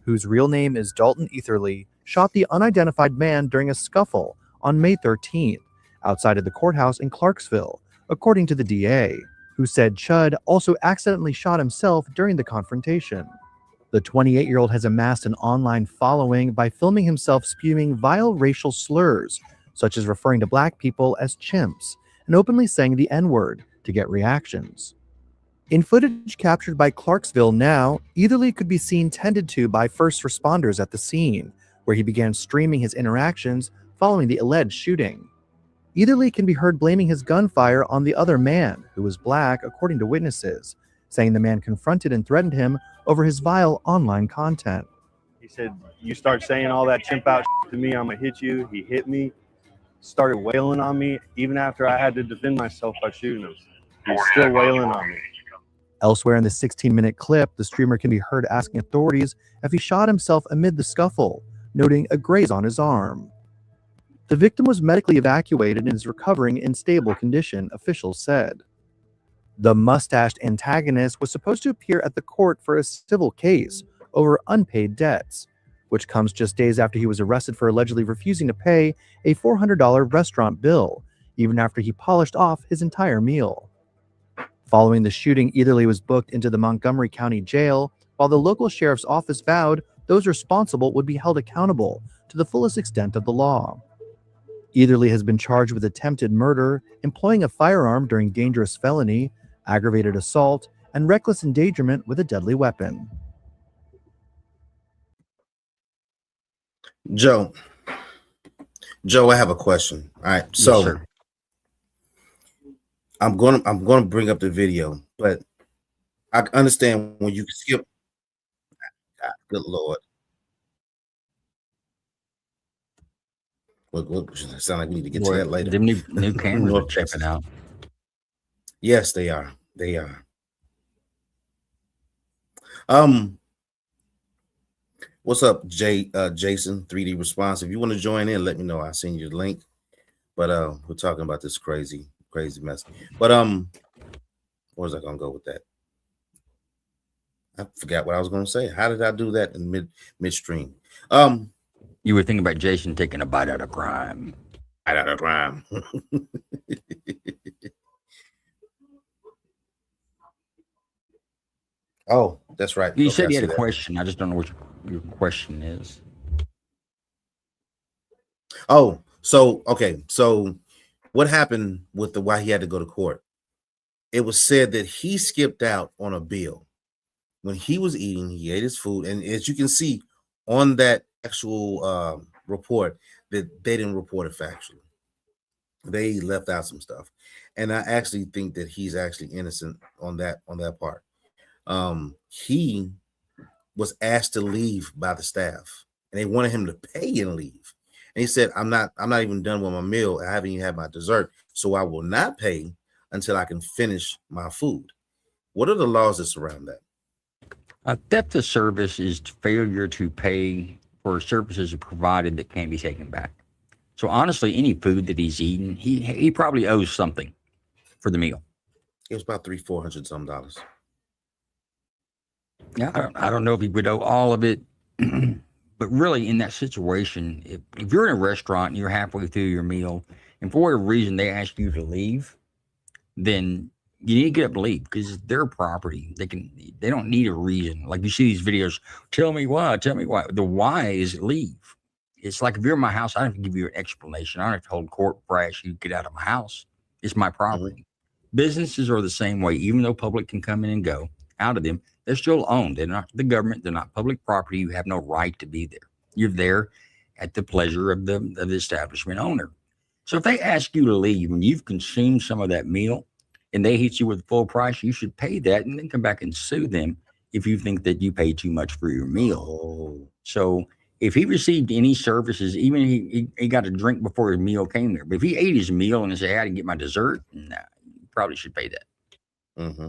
M: Whose real name is Dalton Eatherly, shot the unidentified man during a scuffle on May 13th outside of the courthouse in Clarksville, according to the DA, who said Chud also accidentally shot himself during the confrontation. The 28-year-old has amassed an online following by filming himself spewing vile racial slurs, such as referring to black people as chimps and openly saying the N-word to get reactions. In footage captured by Clarksville Now, Eatherly could be seen tended to by first responders at the scene, where he began streaming his interactions following the alleged shooting. Eatherly can be heard blaming his gunfire on the other man, who was black, according to witnesses, saying the man confronted and threatened him over his vile online content.
G: He said, "You start saying all that chimp out to me, I'm gonna hit you." He hit me, started wailing on me, even after I had to defend myself by shooting him. He's still wailing on me.
M: Elsewhere in the 16-minute clip, the streamer can be heard asking authorities if he shot himself amid the scuffle, noting a graze on his arm. The victim was medically evacuated and is recovering in stable condition, officials said. The mustached antagonist was supposed to appear at the court for a civil case over unpaid debts, which comes just days after he was arrested for allegedly refusing to pay a $400 restaurant bill, even after he polished off his entire meal. Following the shooting, Eatherly was booked into the Montgomery County Jail, while the local sheriff's office vowed those responsible would be held accountable to the fullest extent of the law. Eatherly has been charged with attempted murder, employing a firearm during dangerous felony, aggravated assault, and reckless endangerment with a deadly weapon.
B: Joe, I have a question. All right, so
F: Yes, sir.
B: I'm gonna bring up the video, but I understand when you skip. God, good Lord. What sound like we need to get to that later.
F: Them new cameras are checking out.
B: Yes, they are. They are. What's up, Jason 3D Response? If you want to join in, let me know. I'll send you the link. But we're talking about this crazy mess. But where was I gonna go with that? I forgot what I was gonna say. How did I do that in midstream?
F: You were thinking about Jason taking a bite out of crime.
B: Oh, that's right.
F: You said you had a question. I just don't know what your question is.
B: Oh, so okay. So what happened with why he had to go to court? It was said that he skipped out on a bill. When he was eating, he ate his food. And as you can see on that actual report, that they didn't report it factually. They left out some stuff. And I actually think that he's actually innocent on that part. He was asked to leave by the staff, and they wanted him to pay and leave. And he said, I'm not even done with my meal. I haven't even had my dessert, so I will not pay until I can finish my food. What are the laws that surround that?
F: Theft of service is failure to pay for services provided that can't be taken back. So honestly, any food that he's eaten, he probably owes something for the meal.
B: It was about $400 some.
F: Yeah, I don't know if he would owe all of it, but really in that situation, if you're in a restaurant and you're halfway through your meal and for whatever reason they ask you to leave, then you need to get up and leave because it's their property. They don't need a reason. Like you see these videos, tell me why. The why is leave. It's like if you're in my house, I don't have to give you an explanation. I don't have to hold court for I ask you to get out of my house. It's my property. Businesses are the same way. Even though public can come in and go out of them, they're still owned. They're not the government. They're not public property. You have no right to be there. You're there at the pleasure of the establishment owner. So if they ask you to leave and you've consumed some of that meal and they hit you with full price, you should pay that and then come back and sue them if you think that you paid too much for your meal.
B: Oh.
F: So if he received any services, even he got a drink before his meal came there, but if he ate his meal and said, "Hey, I didn't get my dessert," nah, you probably should pay that.
B: Mm-hmm.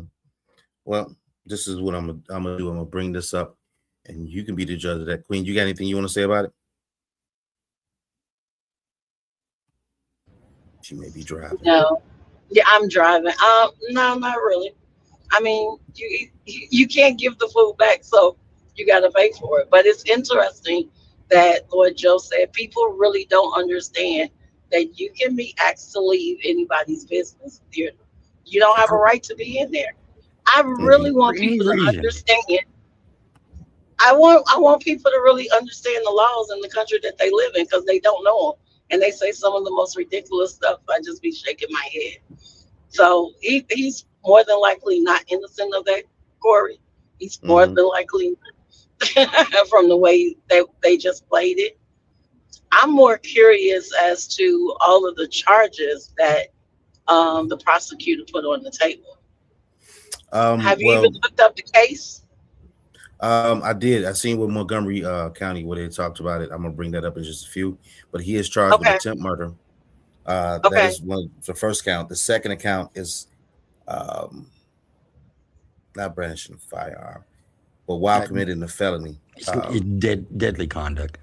B: Well, this is what I'm gonna do. I'm gonna bring this up, and you can be the judge of that. Queen, you got anything you want to say about it? She may be driving.
L: No. Yeah, I'm driving. No, not really. I mean, you can't give the food back, so you got to pay for it. But it's interesting that Lord Joe said people really don't understand that you can be asked to leave anybody's business. You don't have a right to be in there. I really want people to understand. I want people to really understand the laws in the country that they live in, because they don't know them, and they say some of the most ridiculous stuff. I just be shaking my head. So he's more than likely not innocent of that, Corey. He's more than likely from the way they just played it. I'm more curious as to all of the charges that the prosecutor put on the table. Have you even looked up the case?
B: I did. I seen with Montgomery County where they talked about it. I'm gonna bring that up in just a few. But he is charged with attempt murder. That is the first count. The second account is not brandishing a firearm, but while committing a felony.
F: It's deadly conduct.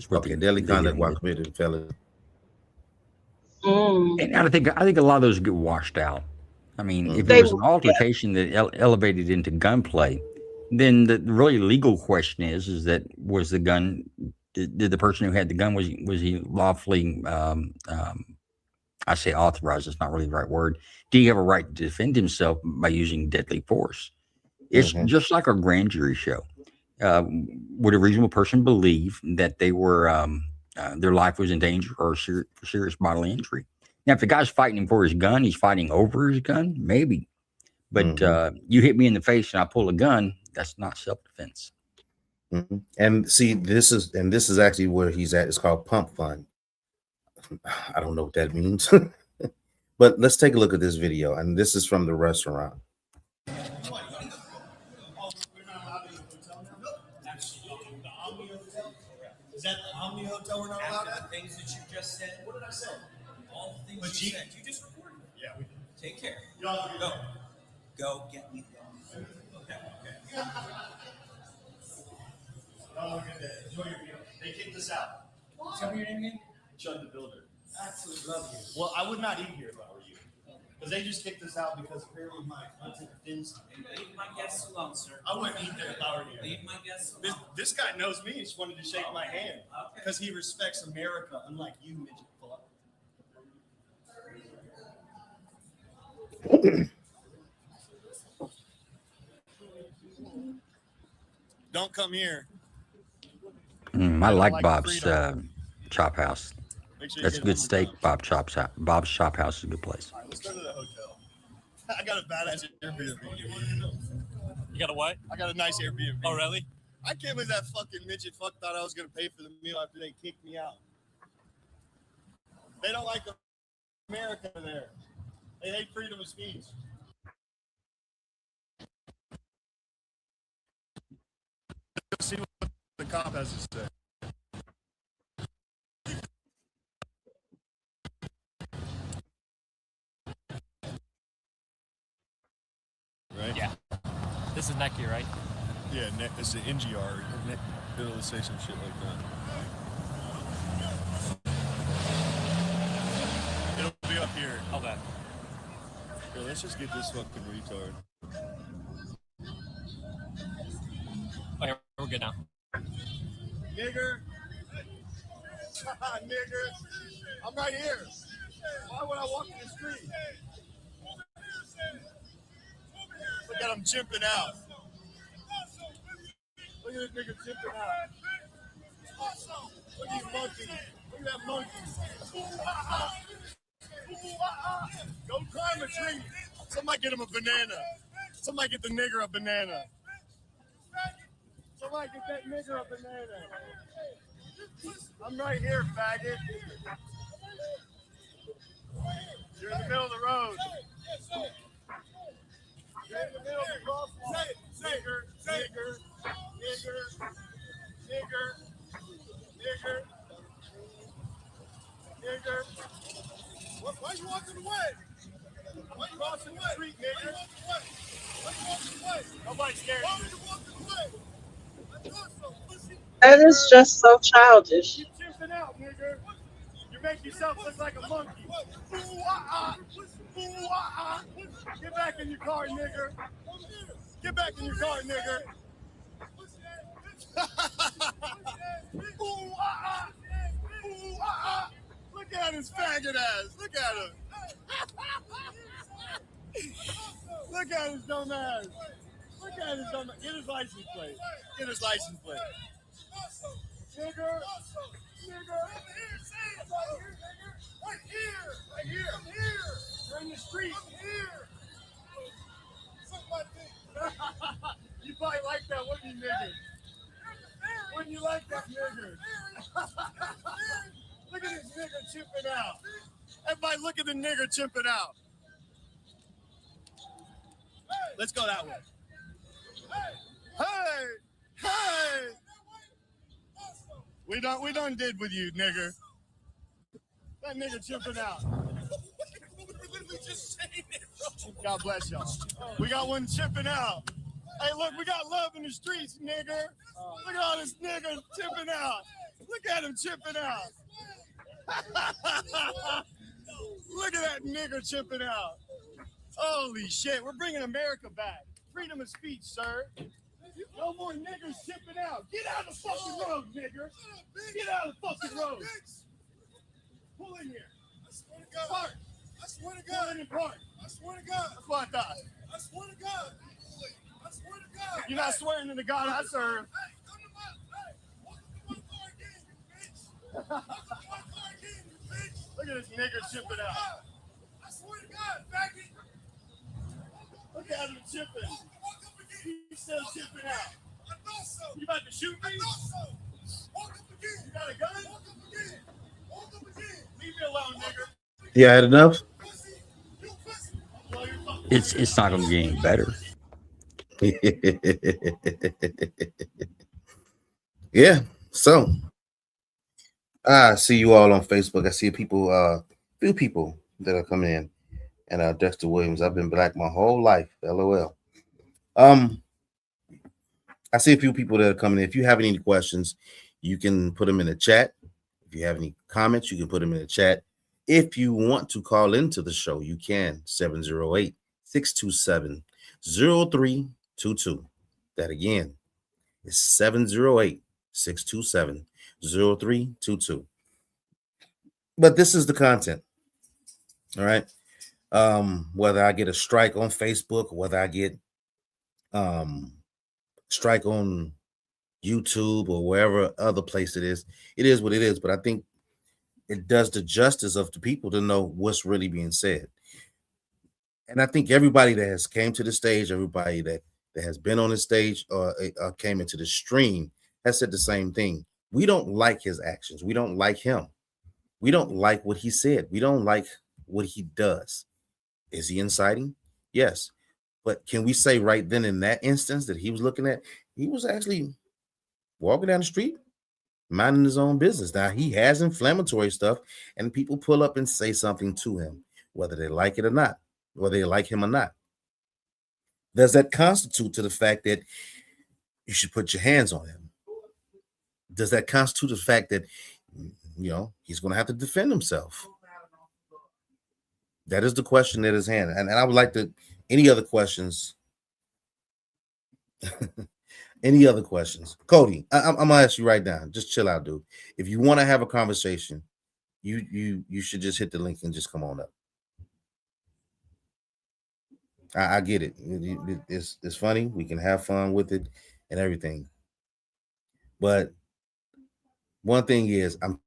B: Deadly conduct while committing a felony.
F: And I think a lot of those get washed out. I mean, if there was an altercation that elevated into gunplay, then the really legal question is that was the gun? Did the person who had the gun was he lawfully? I say authorized. It's not really the right word. Do you have a right to defend himself by using deadly force? It's just like our grand jury show. Would a reasonable person believe that they were their life was in danger or serious bodily injury? Now, if the guy's fighting for his gun, he's fighting over his gun, maybe. But you hit me in the face and I pull a gun, that's not self-defense.
B: And see, this is actually where he's at. It's called pump fund. I don't know what that means. But let's take a look at this video. And this is from the restaurant.
N: Is that the Omni Hotel we're not allowed at? The things that you just said. What did I say? All the things you said. You just recorded. Yeah, we did. Take care. Go get me. Okay. Have a good day. Enjoy your meal. They kicked us out. Tell me your name again. Chud the Builder. Absolutely love you. Well, I would not eat here if I were you. Because they just kicked us out because apparently my content offends.
O: Leave my guests alone, sir.
N: I wouldn't eat there if I were you.
O: Leave my guests alone.
N: This guy knows me. He just wanted to shake my hand. Because he respects America, unlike you, midget fuck. Don't come here.
F: I like Bob's Chop House. That's good steak. Bob's Chop House is a good place.
N: All right, let's go to the hotel. I got a badass Airbnb.
O: You got a what?
N: I got a nice Airbnb.
O: Oh, really?
N: I can't believe that fucking midget fuck thought I was going to pay for the meal after they kicked me out. They don't like America there. They hate freedom of speech. Let's see what the cop has to say. Right?
O: Yeah. This is Necky, right?
N: Yeah, it's an NGR. It'll say some shit like that. It'll be up here.
O: Okay.
N: Yeah, let's just get this fucking retard.
O: Okay, we're good now.
N: Nigger. Nigger. I'm right here. Why would I walk in the street? Look at him chimping out. Look at this nigga chimping out. Look at you monkey. Look at that monkey. Go climb a tree. Somebody get him a banana. Somebody get the nigger a banana. Somebody get that nigger a banana. I'm right here, faggot. You're in the middle of the road. You're in the middle of the crosswalk. Nigger, nigger, nigger, nigger, nigger, nigger. Why are you walking away? Why are you crossing the street, nigger? Why are you walking away? Nobody's scared. Why are you walking away?
L: That is just so childish.
N: Keep chimping out, nigger. You make yourself look like a monkey. Ooh-ah-ah. Ooh-ah-ah. Get back in your car, nigger. Get back in your car, nigger. Ooh-ah-ah. Ooh-ah-ah. Look at his faggot ass. Look at him. Look at his dumb ass. Look at his dumb ass. Get his license plate. Get his license plate. Nigger. Nigger. Right here. Right here. Right here. You're in the street. Here. You probably like that, wouldn't you, nigger? Wouldn't you like that, nigger? Look at this nigger chimping out. Everybody look at the nigger chimping out. Let's go that way. Hey! Hey! We done did with you, nigger. That nigger chimping out. God bless y'all. We got one chipping out. Hey, look, we got love in the streets, nigger. Look at all this nigger chipping out. Look at him chipping out. Look at that nigger chipping out. Holy shit, we're bringing America back. Freedom of speech, sir. No more niggers chipping out. Get out of the fucking road, nigger. Get out of the fucking road. Pull in here. I swear to God. Park. I swear to God. Pull in and park. I swear to God. That's what I thought. I swear to God. I swear to God. You're not swearing to the God I serve. Hey, come to my, welcome to my car again, you bitch. Welcome to my car again, you bitch. Look at this nigger chipping out. I swear to God, faggot. Look at him chipping. He's still chipping out. I know so. You about to shoot me? I know so. Walk up again. You got a gun? Walk up again. Walk up again. Leave me alone, nigger.
B: You had enough?
F: It's not going to get any better.
B: Yeah. So I see you all on Facebook. I see people, few people that are coming in. And Dexter Williams, I've been black my whole life. LOL. I see a few people that are coming in. If you have any questions, you can put them in the chat. If you have any comments, you can put them in the chat. If you want to call into the show, you can. 708-627-0322. That again is 708-627-0322. But this is the content. All right. Whether I get a strike on Facebook, whether I get strike on YouTube or wherever other place it is what it is. But I think it does the justice of the people to know what's really being said. And I think everybody that has came to the stage, everybody that has been on the stage or came into the stream has said the same thing. We don't like his actions. We don't like him. We don't like what he said. We don't like what he does. Is he inciting? Yes. But can we say right then in that instance that he was looking at, he was actually walking down the street, minding his own business. Now, he has inflammatory stuff, and people pull up and say something to him, whether they like it or not, whether they like him or not. Does that constitute to the fact that you should put your hands on him? Does that constitute the fact that, he's going to have to defend himself? That is the question that is hand. And I would like to, any other questions? Any other questions? Cody, I'm going to ask you right now. Just chill out, dude. If you want to have a conversation, you should just hit the link and just come on up. I get it. It's funny. We can have fun with it and everything. But one thing is, I'm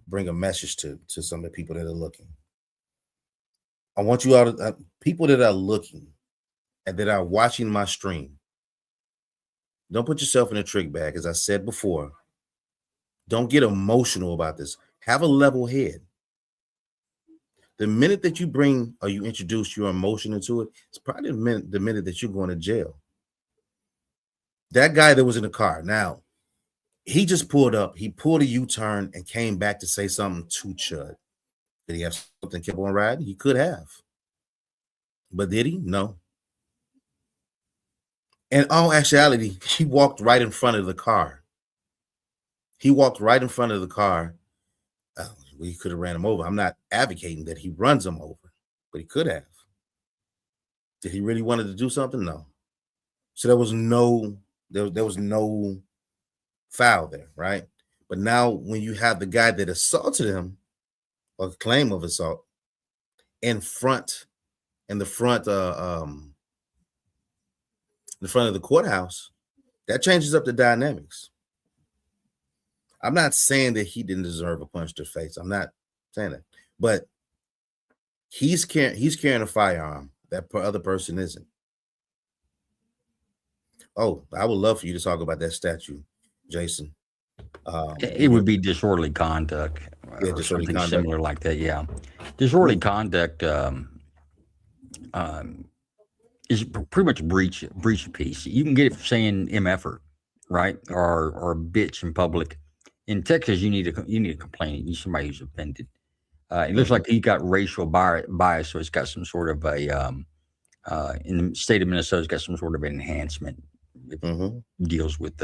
B: bring a message to some of the people that are looking. I want you all to, people that are looking and that are watching my stream, don't put yourself in a trick bag. As I said before, don't get emotional about this. Have a level head. The minute that you bring or you introduce your emotion into it, it's probably the minute that you're going to jail. That guy that was in the car, now, he just pulled up. He pulled a U-turn and came back to say something to Chud. Did he have something, kept on riding? He could have. But did he? No. In all actuality, he walked right in front of the car. He walked right in front of the car. We could have ran him over. I'm not advocating that he runs him over, but he could have. Did he really wanted to do something? No. So there was no foul there, right? But now when you have the guy that assaulted him, or claim of assault, in the front of the courthouse, that changes up the dynamics. I'm not saying that he didn't deserve a punch to the face. I'm not saying that, but he's carrying a firearm that other person isn't. Oh, I would love for you to talk about that statue, Jason.
F: It would be disorderly conduct,
B: yeah,
F: or
B: disorderly
F: something
B: conduct.
F: similar like that. Yeah, disorderly conduct is pretty much breach of peace. You can get it for saying MFer, right, or bitch in public. In Texas, you need a complaint. You need somebody who's offended. It looks like he got racial bias, so it's got some sort of a in the state of Minnesota, it's got some sort of an enhancement. It deals with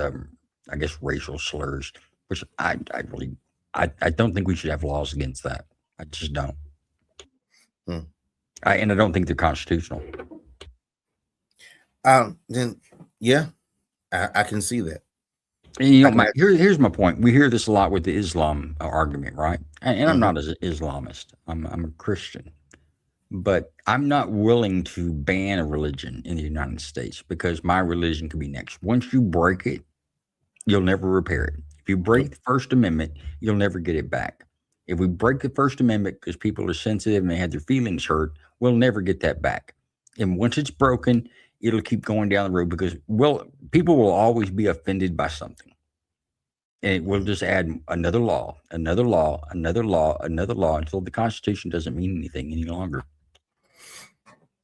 F: I guess racial slurs, which I don't think we should have laws against that. I just don't. And I don't think they're constitutional.
B: Then yeah, I can see that.
F: And, you know, here's my point. We hear this a lot with the Islam argument, right? And I'm not an Islamist. I'm a Christian, but I'm not willing to ban a religion in the United States because my religion could be next. Once you break it, you'll never repair it. If you break the First Amendment, you'll never get it back. If we break the First Amendment because people are sensitive and they had their feelings hurt, we'll never get that back. And once it's broken, it'll keep going down the road because, well, people will always be offended by something. And it will just add another law, another law, another law, another law until the Constitution doesn't mean anything any longer.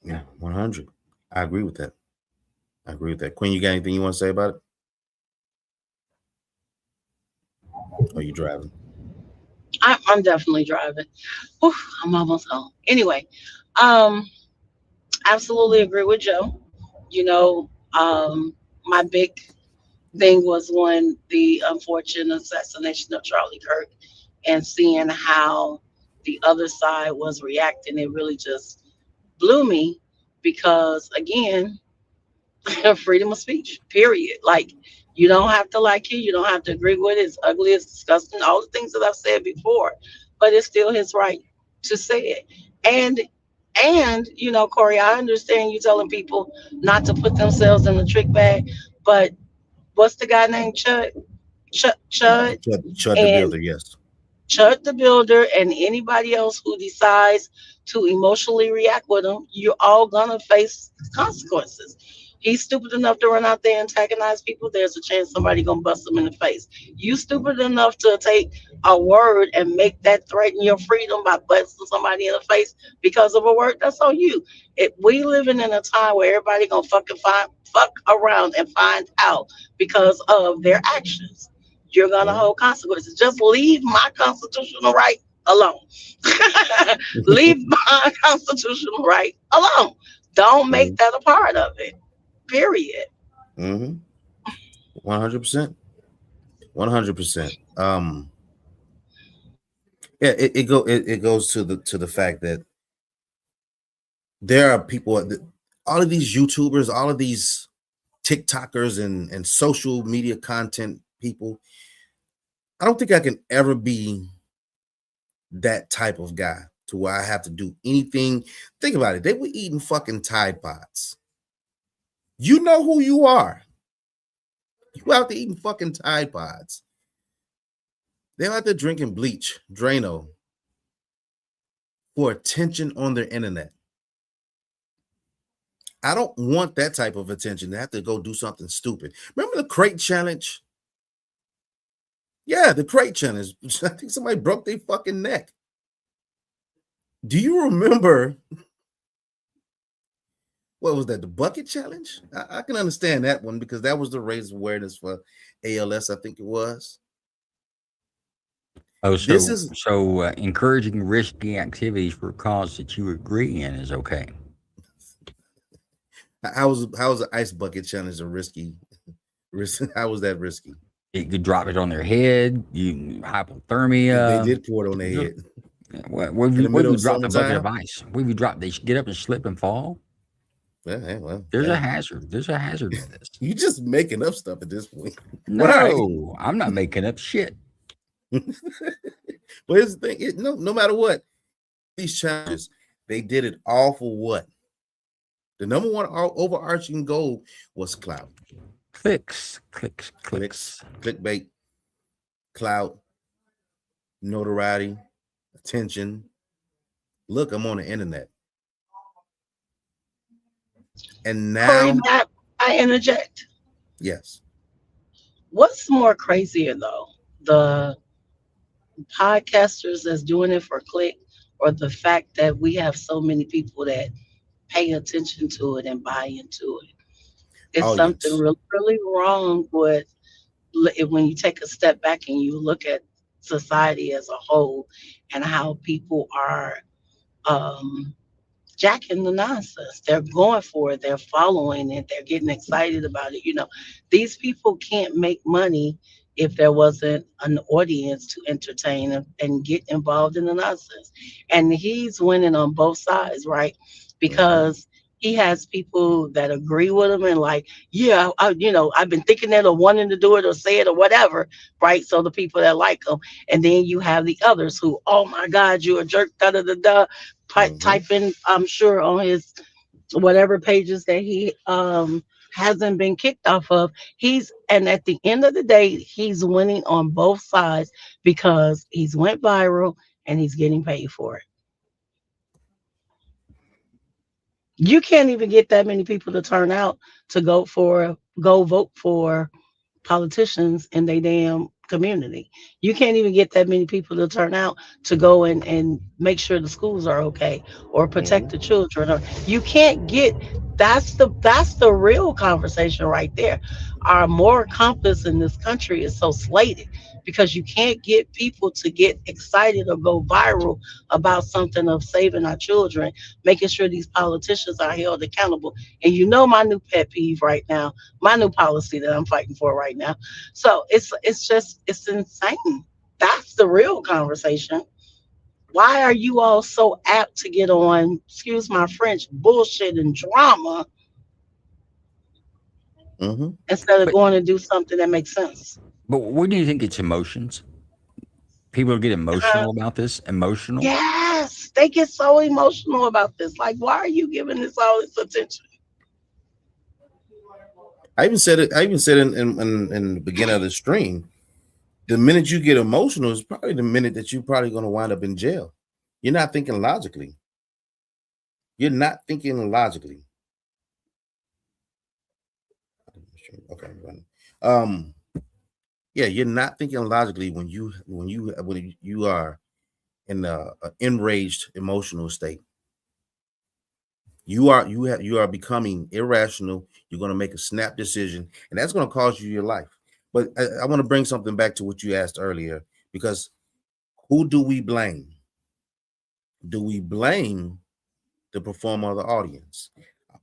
B: Yeah, 100. I agree with that. I agree with that. Queen, you got anything you want to say about it? Are you driving?
L: I'm definitely driving. Whew, I'm almost home. Anyway, absolutely agree with Joe. You know, my big thing was when the unfortunate assassination of Charlie Kirk and seeing how the other side was reacting. It really just blew me because, again, freedom of speech, period. Like, you don't have to like it. You don't have to agree with it. It's ugly. It's disgusting. All the things that I've said before, but it's still his right to say it. And you know, Corey, I understand you telling people not to put themselves in the trick bag, but what's the guy named Chud? Chud
B: the Builder, yes.
L: Chud the Builder, and anybody else who decides to emotionally react with him, you're all gonna face consequences. He's stupid enough to run out there and antagonize people. There's a chance somebody gonna bust him in the face. You stupid enough to take a word and make that threaten your freedom by busting somebody in the face because of a word. That's on you. We living in a time where everybody gonna fuck around and find out because of their actions. You're gonna hold consequences. Just leave my constitutional right alone. Leave my constitutional right alone. Don't make that a part of it. Period.
B: 100%. 100%. Yeah, it goes to the fact that there are people, all of these YouTubers, all of these TikTokers and social media content people. I don't think I can ever be that type of guy to where I have to do anything. Think about it. They were eating fucking Tide Pods. You know who you are. You out there eating fucking Tide Pods. They're out there drinking bleach, Drano, for attention on their internet. I don't want that type of attention to have to go do something stupid. Remember the crate challenge? Yeah, the crate challenge. I think somebody broke their fucking neck. Do you remember? What was that? The bucket challenge? I can understand that one because that was the raise awareness for ALS. I think it was.
F: Oh,
B: This is
F: so encouraging risky activities for a cause that you agree in is okay.
B: how was the ice bucket challenge a risky? How was that risky?
F: You could drop it on their head. You hypothermia.
B: They did pour it on their head.
F: What if you drop a bucket of ice? What if you drop? They get up and slip and fall.
B: Well,
F: there's a hazard. There's a hazard to this.
B: You just making up stuff at this point.
F: No, right. I'm not making up shit.
B: But here's the thing: no matter what, these challenges, they did it all for what? The number one overarching goal was clout.
F: Clicks.
B: Clickbait, clout, notoriety, attention. Look, I'm on the internet. And now
L: I interject.
B: Yes.
L: What's more crazier though? The podcasters that's doing it for click, or the fact that we have so many people that pay attention to it and buy into it? It's something really, really wrong with when you take a step back and you look at society as a whole and how people are jacking the nonsense. They're going for it. They're following it. They're getting excited about it. These people can't make money if there wasn't an audience to entertain and get involved in the nonsense. And he's winning on both sides, right? Because he has people that agree with him and like, yeah, I've been thinking that or wanting to do it or say it or whatever, right? So the people that like him. And then you have the others who, oh my God, you're a jerk, typing, I'm sure, on his whatever pages that he hasn't been kicked off of. And at the end of the day, he's winning on both sides because he's went viral and he's getting paid for it. You can't even get that many people to turn out to go vote for politicians in their damn community. You can't even get that many people to turn out to go and make sure the schools are okay or protect the children. Or you can't get that's the real conversation right there. Our moral compass in this country is so slated because you can't get people to get excited or go viral about something of saving our children, making sure these politicians are held accountable. And my new pet peeve right now, my new policy that I'm fighting for right now. So it's insane. That's the real conversation. Why are you all so apt to get on, excuse my French, bullshit and drama instead of going to do something that makes sense?
F: But what do you think? It's emotions? People get emotional about this? Emotional?
L: Yes, they get so emotional about this. Like, why are you giving this all this attention?
B: I even said it in the beginning of the stream. The minute you get emotional is probably the minute that you're probably going to wind up in jail. You're not thinking logically. Okay. Yeah, you're not thinking logically when you are in an enraged emotional state. You are becoming irrational. You're going to make a snap decision, and that's going to cost you your life. But I want to bring something back to what you asked earlier, because who do we blame? Do we blame the performer or the audience?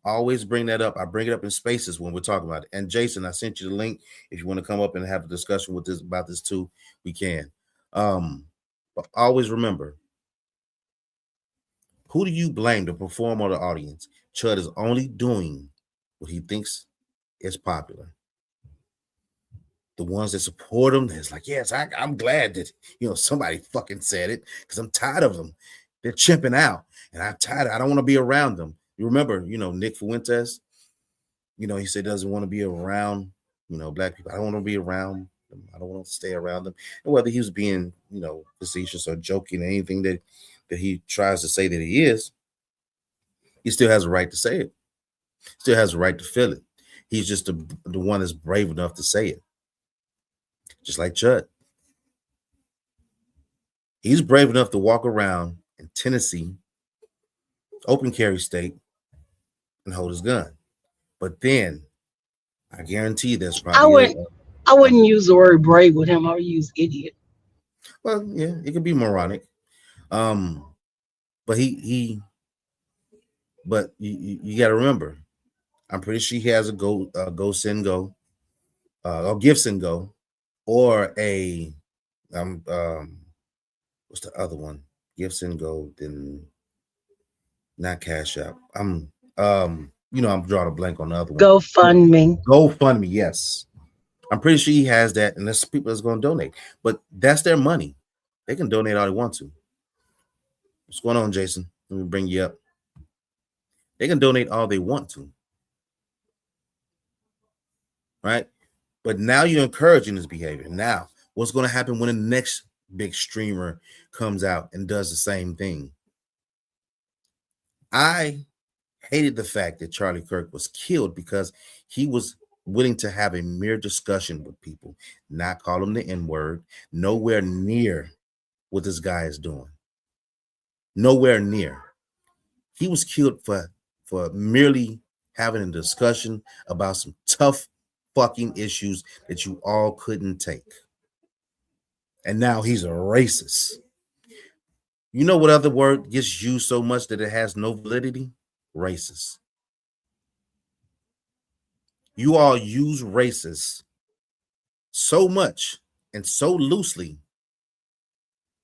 B: I always bring that up. I bring it up in spaces when we're talking about it. And Jason, I sent you the link. If you want to come up and have a discussion about this too, we can. But always remember, who do you blame, the performer or the audience? Chud is only doing what he thinks is popular. The ones that support him, that's like, yes, I'm glad that somebody fucking said it, because I'm tired of them. They're chimping out, and I'm tired. I don't want to be around them. You remember, Nick Fuentes, he said doesn't want to be around, black people. I don't want to be around them. I don't want to stay around them. And whether he was being, facetious or joking, or anything that he tries to say that he is, he still has a right to say it. Still has the right to feel it. He's just the one that's brave enough to say it. Just like Chud. He's brave enough to walk around in Tennessee, open carry state, and hold his gun. But then I guarantee there's probably
L: I wouldn't use the word brave with him. I would use idiot.
B: well, yeah, it could be moronic. But but you got to remember, I'm pretty sure he has a go send go, or give send go, or a what's the other one? Give send go, then not Cash App. I'm drawing a blank on the other one.
L: GoFundMe.
B: GoFundMe, yes. I'm pretty sure he has that, and there's people that's going to donate. But that's their money. They can donate all they want to. What's going on, Jason? Let me bring you up. They can donate all they want to. Right? But now you're encouraging this behavior. Now, what's going to happen when the next big streamer comes out and does the same thing? I hated the fact that Charlie Kirk was killed because he was willing to have a mere discussion with people, not call him the N-word, nowhere near what this guy is doing. Nowhere near. He was killed for merely having a discussion about some tough fucking issues that you all couldn't take. And now he's a racist. You know what other word gets used so much that it has no validity? Racist. You all use racist so much and so loosely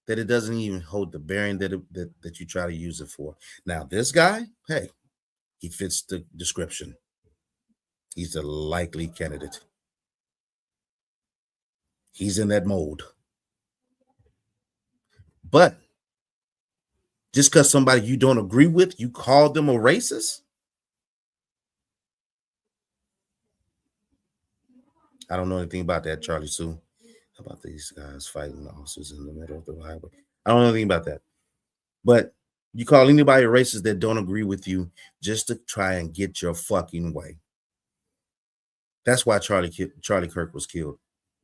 B: that it doesn't even hold the bearing that you try to use it for. Now, this guy, hey, he fits the description. He's a likely candidate. He's in that mold. But just because somebody you don't agree with, you call them a racist? I don't know anything about that, Charlie Sue. How about these guys fighting officers in the middle of the highway? I don't know anything about that. But you call anybody a racist that don't agree with you just to try and get your fucking way. That's why Charlie Kirk was killed,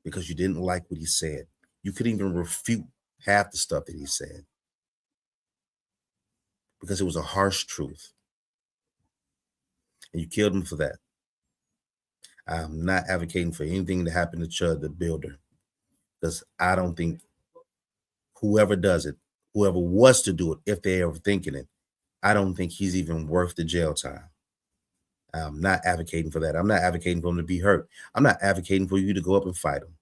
B: because you didn't like what he said. You couldn't even refute half the stuff that he said because it was a harsh truth. And you killed him for that. I'm not advocating for anything to happen to Chud the Builder, because I don't think whoever does it, whoever was to do it, if they're ever thinking it, I don't think he's even worth the jail time. I'm not advocating for that. I'm not advocating for him to be hurt. I'm not advocating for you to go up and fight him.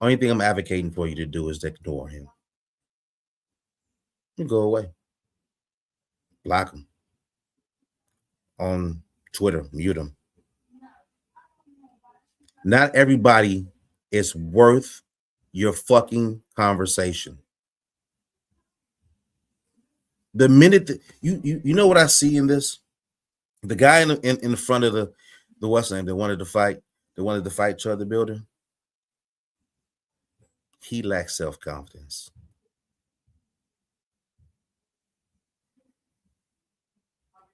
B: Only thing I'm advocating for you to do is to ignore him. You go away. Block him. On Twitter, mute him. Not everybody is worth your fucking conversation. The minute that you know what I see in this, the guy in the front of the what's name that wanted to fight Chud the Builder, he lacks self-confidence.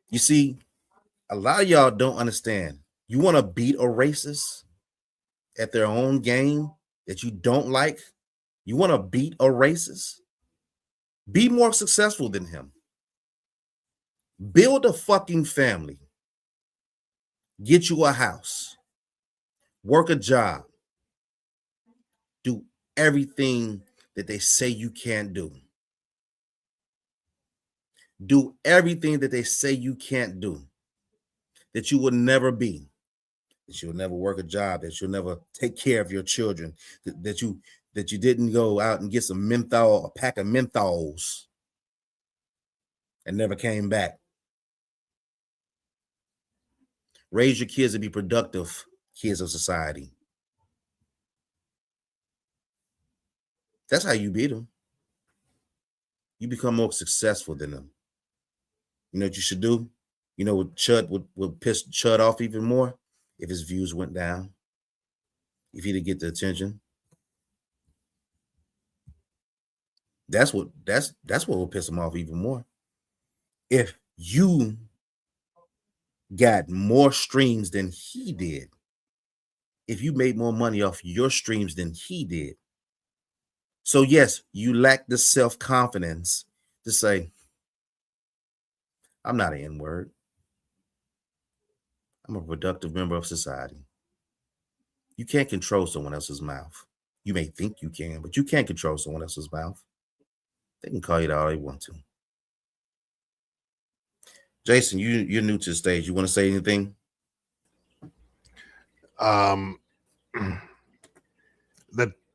B: You see, a lot of y'all don't understand. You want to beat a racist at their own game that you don't like? You want to beat a racist? Be more successful than him. Build a fucking family. Get you a house. Work a job. Do everything that they say you can't do. Do everything that they say you can't do. That you will never be. That you'll never work a job. That you'll never take care of your children. That you didn't go out and get a pack of menthols and never came back. Raise your kids to be productive kids of society. That's how you beat them. You become more successful than them. You know what you should do? You know what Chud would piss Chud off even more? If his views went down. If he didn't get the attention. That's what will piss him off even more. If you got more streams than he did, if you made more money off your streams than he did. So yes, you lack the self-confidence to say, I'm not an N-word. I'm a productive member of society. You can't control someone else's mouth. You may think you can, but you can't control someone else's mouth. They can call you that all they want to. Jason, you're new to the stage. You want to say anything?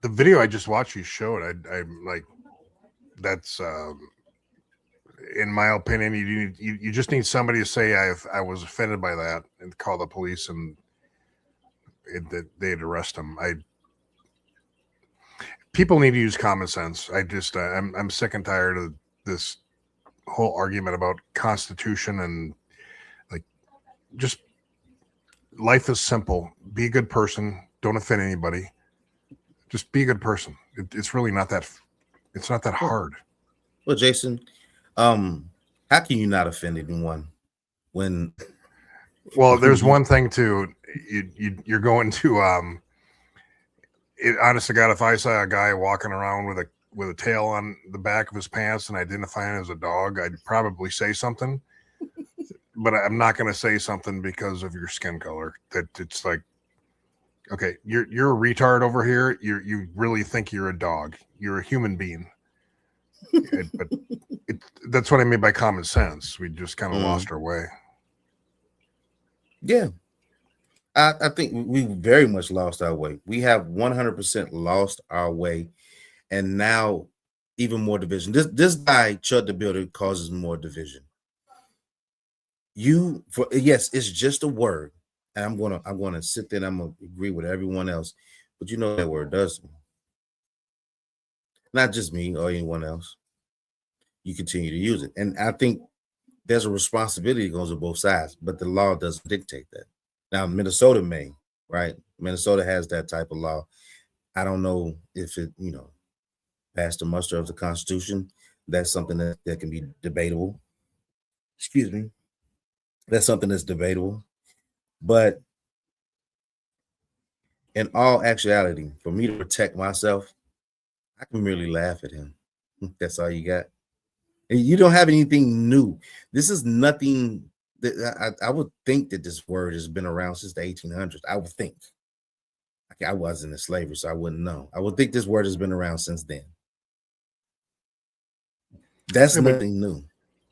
P: The video I just watched you showed, I'm like, that's in my opinion, you just need somebody to say I was offended by that and call the police and they'd arrest him. People need to use common sense. I'm sick and tired of this whole argument about Constitution and like, just life is simple. Be a good person. Don't offend anybody. Just be a good person. It's really not that. It's not that hard.
B: Well, Jason, how can you not offend anyone when?
P: Well, there's one thing too. You're going to honest to God, if I saw a guy walking around with a tail on the back of his pants and identifying as a dog, I'd probably say something. But I'm not going to say something because of your skin color. That it's like, okay, you're a retard over here. You really think you're a dog. You're a human being. But that's what I mean by common sense. We just kind of lost our way.
B: Yeah. I think we very much lost our way. We have 100% lost our way. And now even more division. This guy, Chud the Builder, causes more division. Yes, it's just a word. And I'm gonna sit there and I'm gonna agree with everyone else. But you know what that word does to me. Not just me or anyone else. You continue to use it. And I think there's a responsibility that goes on both sides, but the law doesn't dictate that. Now, Minnesota may, right? Minnesota has that type of law. I don't know if it, passed the muster of the Constitution. That's something that can be debatable. Excuse me. That's something that's debatable. But in all actuality, for me to protect myself, I can merely laugh at him. That's all you got. And you don't have anything new. This is nothing that I would think that this word has been around since the 1800s. I would think. I wasn't in slavery, so I wouldn't know. I would think this word has been around since then. That's nothing new.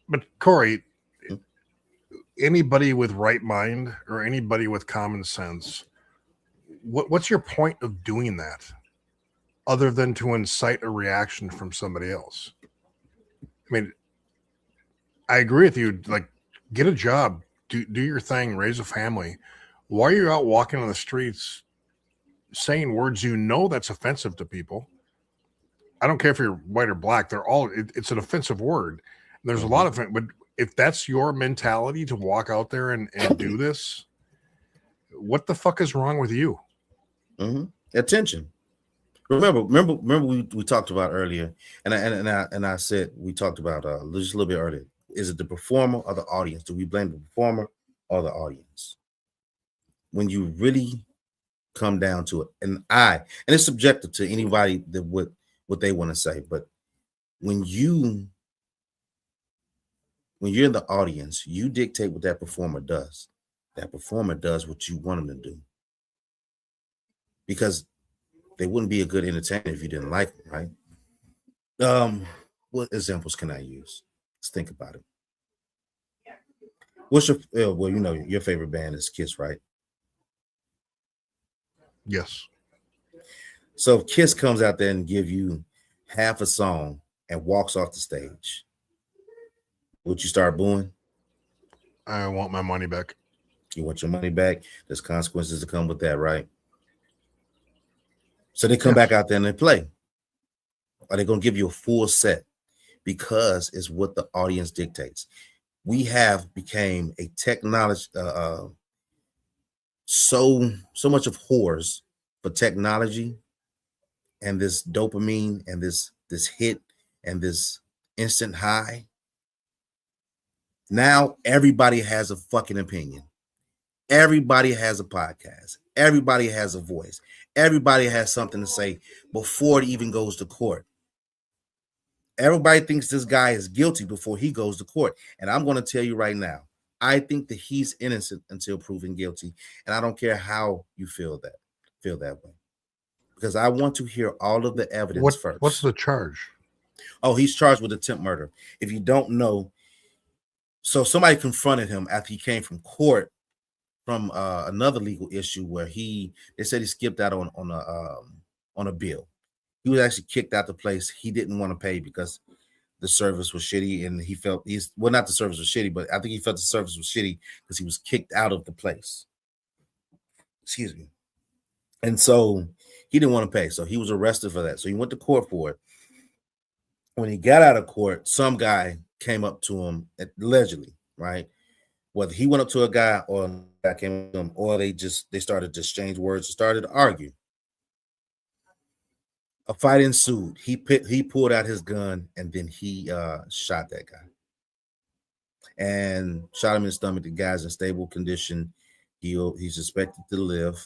P: But Corey, anybody with right mind or anybody with common sense, what's your point of doing that other than to incite a reaction from somebody else? I mean, I agree with you. Like, get a job, do your thing, raise a family. Why are you out walking on the streets saying words that's offensive to people? I don't care if you're white or black. It's an offensive word. There's a lot of it, but if that's your mentality to walk out there and do this, what the fuck is wrong with you?
B: Attention. Remember we talked about earlier, and I said we talked about just a little bit earlier. Is it the performer or the audience? Do we blame the performer or the audience? When you really come down to it, and it's subjective to anybody that what they want to say, but when you're in the audience, you dictate what that performer does. That performer does what you want them to do, because they wouldn't be a good entertainer if you didn't like them, right? What examples can I use? Let's think about it. What's your favorite band is Kiss, right?
P: Yes.
B: So if Kiss comes out there and give you half a song and walks off the stage, would you start booing?
P: I want my money back.
B: You want your money back? There's consequences to come with that, right? So they come back out there and they play. Are they going to give you a full set? Because it's what the audience dictates. We have became a technology, so much of whores for technology and this dopamine and this hit and this instant high. Now everybody has a fucking opinion. Everybody has a podcast. Everybody has a voice. Everybody has something to say before it even goes to court. Everybody thinks this guy is guilty before he goes to court. And I'm going to tell you right now, I think that he's innocent until proven guilty. And I don't care how you feel that way. Because I want to hear all of the evidence first.
P: What's the charge?
B: Oh, he's charged with attempt murder. If you don't know, so somebody confronted him after he came from court from another legal issue where they said he skipped out on a bill. He was actually kicked out the place. He didn't want to pay because the service was shitty, and he felt not the service was shitty, but I think he felt the service was shitty because he was kicked out of the place. Excuse me. And so he didn't want to pay. So he was arrested for that. So he went to court for it. When he got out of court, some guy came up to him, allegedly, right? Whether he went up to a guy or a guy came up to him, or they started to exchange words and started to argue. A fight ensued. He pulled out his gun and then he shot that guy and shot him in the stomach. The guy's in stable condition. He's expected to live.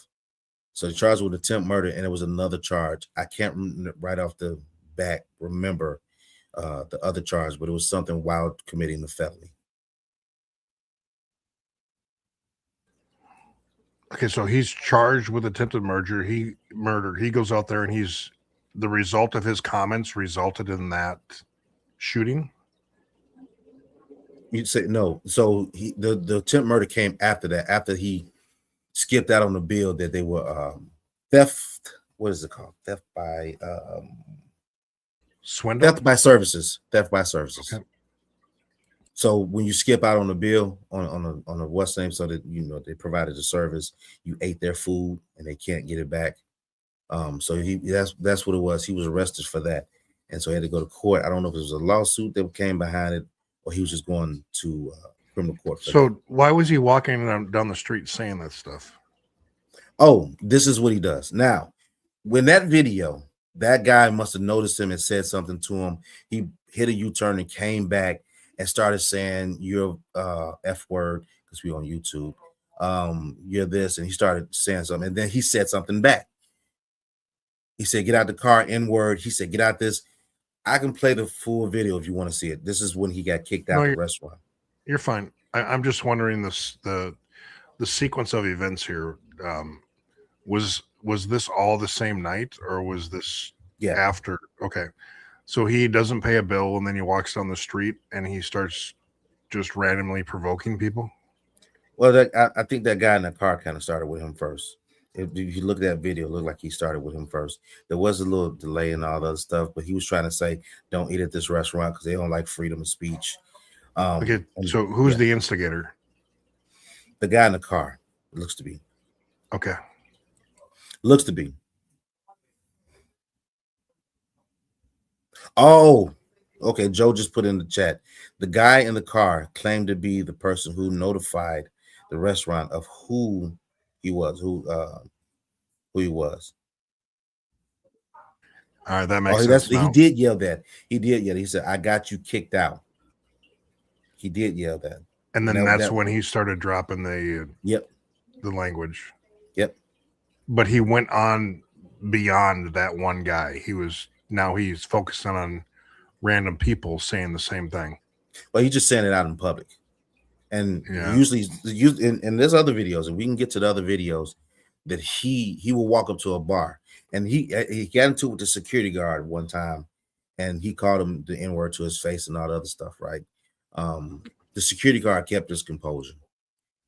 B: So the charge with attempt murder, and it was another charge. I can't right off the bat remember the other charge, but it was something while committing the felony.
P: Okay, so he's charged with attempted murder. He goes out there and the result of his comments resulted in that shooting.
B: You'd say no. So the attempt murder came after that, after he skipped out on the bill that they were theft. What is it called? Theft by
P: swindle?
B: Theft by services. Theft by services.
P: Okay.
B: So when you skip out on the bill on a what's name, so that they provided the service, you ate their food and they can't get it back. So that's what it was. He was arrested for that, and so he had to go to court. I don't know if it was a lawsuit that came behind it, or he was just going to criminal court.
P: So why was he walking down the street saying that stuff?
B: Oh, this is what he does. Now, when that video, that guy must have noticed him and said something to him. He hit a U-turn and came back and started saying, "You're F word," because we're on YouTube. You're this, and he started saying something, and then he said something back. He said, "Get out the car," N-word. He said, "Get out this." I can play the full video if you want to see it. This is when he got kicked out of the restaurant.
P: You're fine. I'm just wondering the sequence of events here. Was this all the same night, or was this after? Okay. So he doesn't pay a bill, and then he walks down the street and he starts just randomly provoking people.
B: Well, I think that guy in the car kind of started with him first. If you look at that video, it looked like he started with him first. There was a little delay and all the other stuff, but he was trying to say, "Don't eat at this restaurant because they don't like freedom of speech."
P: Okay, so who's the instigator?
B: The guy in the car. It looks to be.
P: Okay.
B: Looks to be. Oh, okay. Joe just put in the chat. The guy in the car claimed to be the person who notified the restaurant of who he was, who he was.
P: All right, that makes sense.
B: He did yell that. He did yell. He said, "I got you kicked out." He did yell that.
P: And then that's when he started dropping the language.
B: Yep.
P: But he went on beyond that one guy. He's focusing on random people saying the same thing.
B: Well, he's just saying it out in public. And usually in there's other videos, and we can get to the other videos, that he will walk up to a bar, and he got into it with the security guard one time, and he called him the N-word to his face and all the other stuff, right? The security guard kept his composure,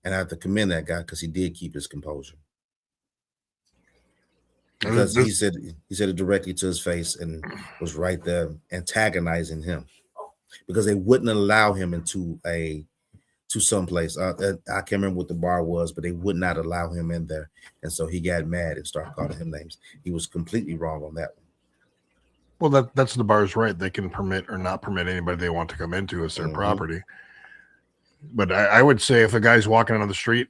B: and I have to commend that guy because he did keep his composure. Because he said it directly to his face and was right there antagonizing him, because they wouldn't allow him into some place. I can't remember what the bar was, but they would not allow him in there, and so he got mad and started calling him names. He was completely wrong on that one.
P: Well, that's the bar's right. They can permit or not permit anybody they want to come into as their property. But I would say if a guy's walking on the street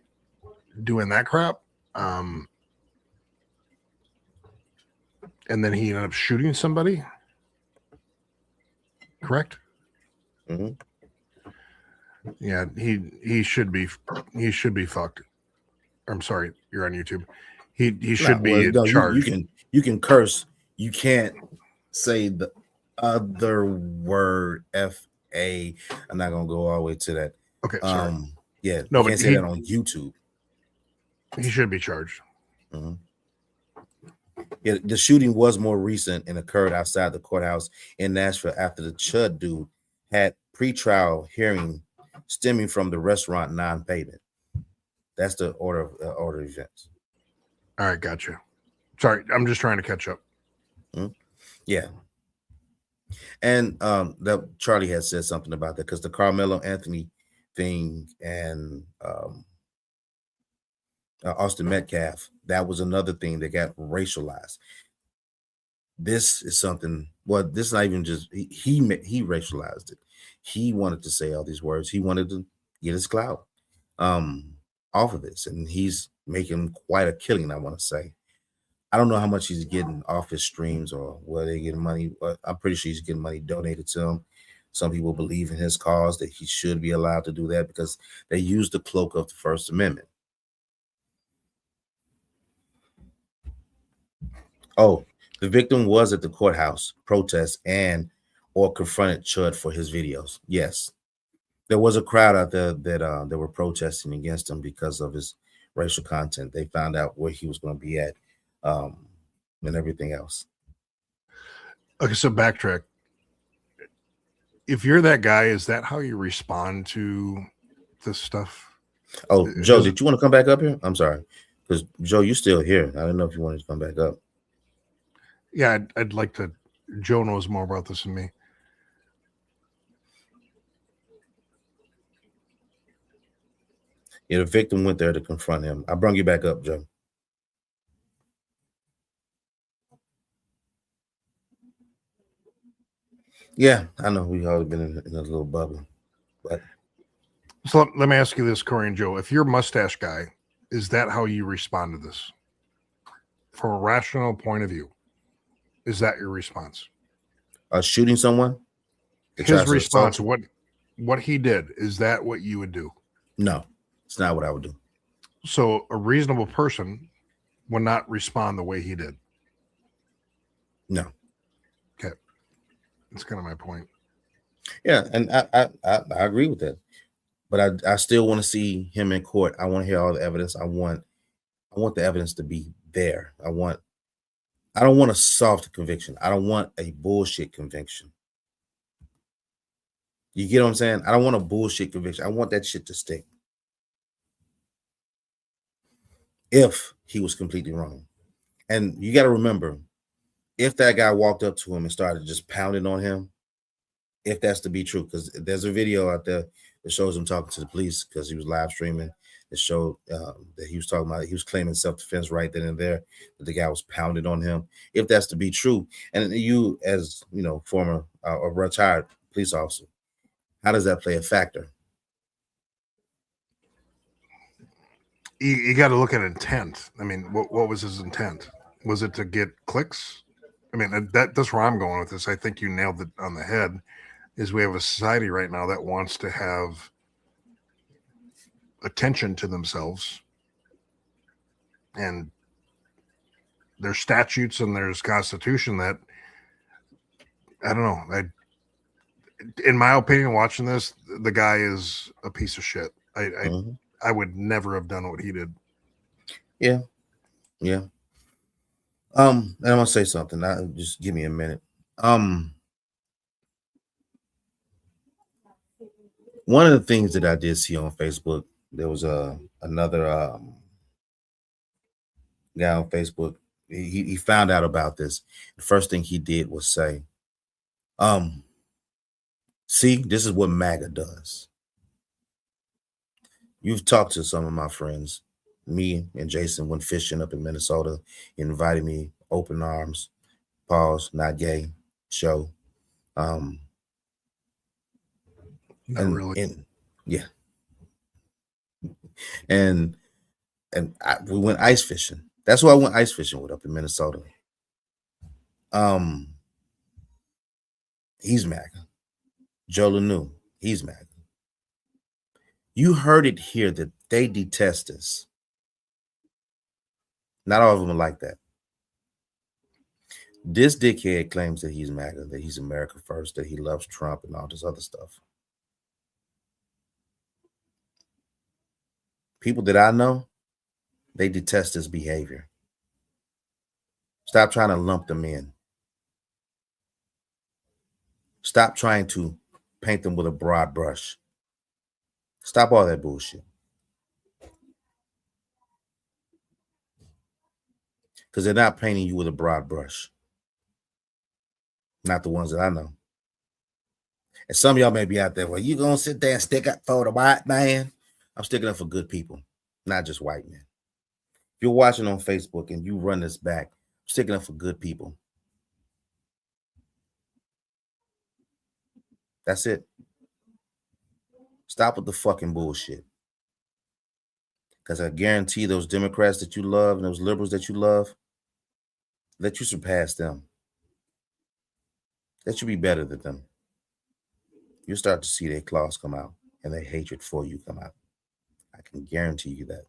P: doing that crap, and then he ended up shooting somebody, correct?
B: Mm-hmm.
P: Yeah, he should be fucked. I'm sorry, you're on YouTube. He
B: Nah,
P: should be
B: well, no,
P: charged.
B: you can curse. You can't say the other word F-A. I'm not gonna go all the way to that.
P: Okay, sorry.
B: Yeah,
P: No,
B: you
P: but
B: can't say that on YouTube.
P: He should be charged.
B: Mm-hmm. Yeah, the shooting was more recent and occurred outside the courthouse in Nashville after the Chud dude had pretrial hearing stemming from the restaurant non-payment. That's the order of events.
P: All right, gotcha. Sorry, I'm just trying to catch up.
B: Mm-hmm. Yeah. And that Charlie had said something about that because the Carmelo Anthony thing and Austin Metcalf, that was another thing that got racialized. This is something. Well, this is not even just he racialized it. He wanted to say all these words. He wanted to get his clout off of this, and he's making quite a killing. I want to say. I don't know how much he's getting off his streams or where they getting money, but I'm pretty sure he's getting money donated to him. Some people believe in his cause that he should be allowed to do that because they use the cloak of the First Amendment. Oh, the victim was at the courthouse protest and or confronted Chud for his videos. Yes, there was a crowd out there that were protesting against him because of his racial content. They found out where he was going to be at. And everything else.
P: Okay, so backtrack. If you're that guy, is that how you respond to this stuff?
B: Oh, Joe, did you want to come back up here? I'm sorry, because Joe, you're still here. I don't know if you wanted to come back up.
P: Yeah, I'd like to. Joe knows more about this than me.
B: Yeah, the victim went there to confront him. I brought you back up, Joe. Yeah, I know we've all been in a little bubble, but
P: so let me ask you this, Corey and Joe: if you're a mustache guy, is that how you respond to this? From a rational point of view, is that your response?
B: Shooting someone?
P: His response, what he did, is that what you would do?
B: No, it's not what I would do.
P: So a reasonable person would not respond the way he did.
B: No.
P: Okay. That's kind of my point.
B: Yeah, and I agree with that. But I still want to see him in court. I want to hear all the evidence. I want the evidence to be there. I don't want a soft conviction. I don't want a bullshit conviction. You get what I'm saying? I don't want a bullshit conviction. I want that shit to stick. If he was completely wrong. And you got to remember, if that guy walked up to him and started just pounding on him, if that's to be true, because there's a video out there that shows him talking to the police because he was live streaming. It showed that he was talking about, he was claiming self-defense right then and there, that the guy was pounding on him. If that's to be true, and you as, former or retired police officer, how does that play a factor?
P: You got to look at intent. I mean, what was his intent? Was it to get clicks? I mean, that's where I'm going with this. I think you nailed it on the head. Is we have a society right now that wants to have attention to themselves, and there's statutes and there's constitution that, I don't know. In my opinion, watching this, the guy is a piece of shit. I would never have done what he did.
B: Yeah. And I'm gonna say something. Just give me a minute. One of the things that I did see on Facebook, there was another guy on Facebook. He found out about this. The first thing he did was say, see, this is what MAGA does. You've talked to some of my friends. Me and Jason went fishing up in Minnesota. He invited me, open arms, pause, not gay, show.
P: Not really.
B: Yeah. And we went ice fishing. That's who I went ice fishing with up in Minnesota. He's MAGA. Joe Lanu, he's MAGA. You heard it here that they detest us. Not all of them are like that. This dickhead claims that he's MAGA, that he's America first, that he loves Trump and all this other stuff. People that I know, they detest his behavior. Stop trying to lump them in. Stop trying to paint them with a broad brush. Stop all that bullshit. Because they're not painting you with a broad brush. Not the ones that I know. And some of y'all may be out there, well, you going to sit there and stick up for the white man? I'm sticking up for good people, not just white men. If you're watching on Facebook and you run this back, I'm sticking up for good people. That's it. Stop with the fucking bullshit. Because I guarantee those Democrats that you love and those liberals that you love, let you surpass them. Let you be better than them. You'll start to see their claws come out and their hatred for you come out. I can guarantee you that.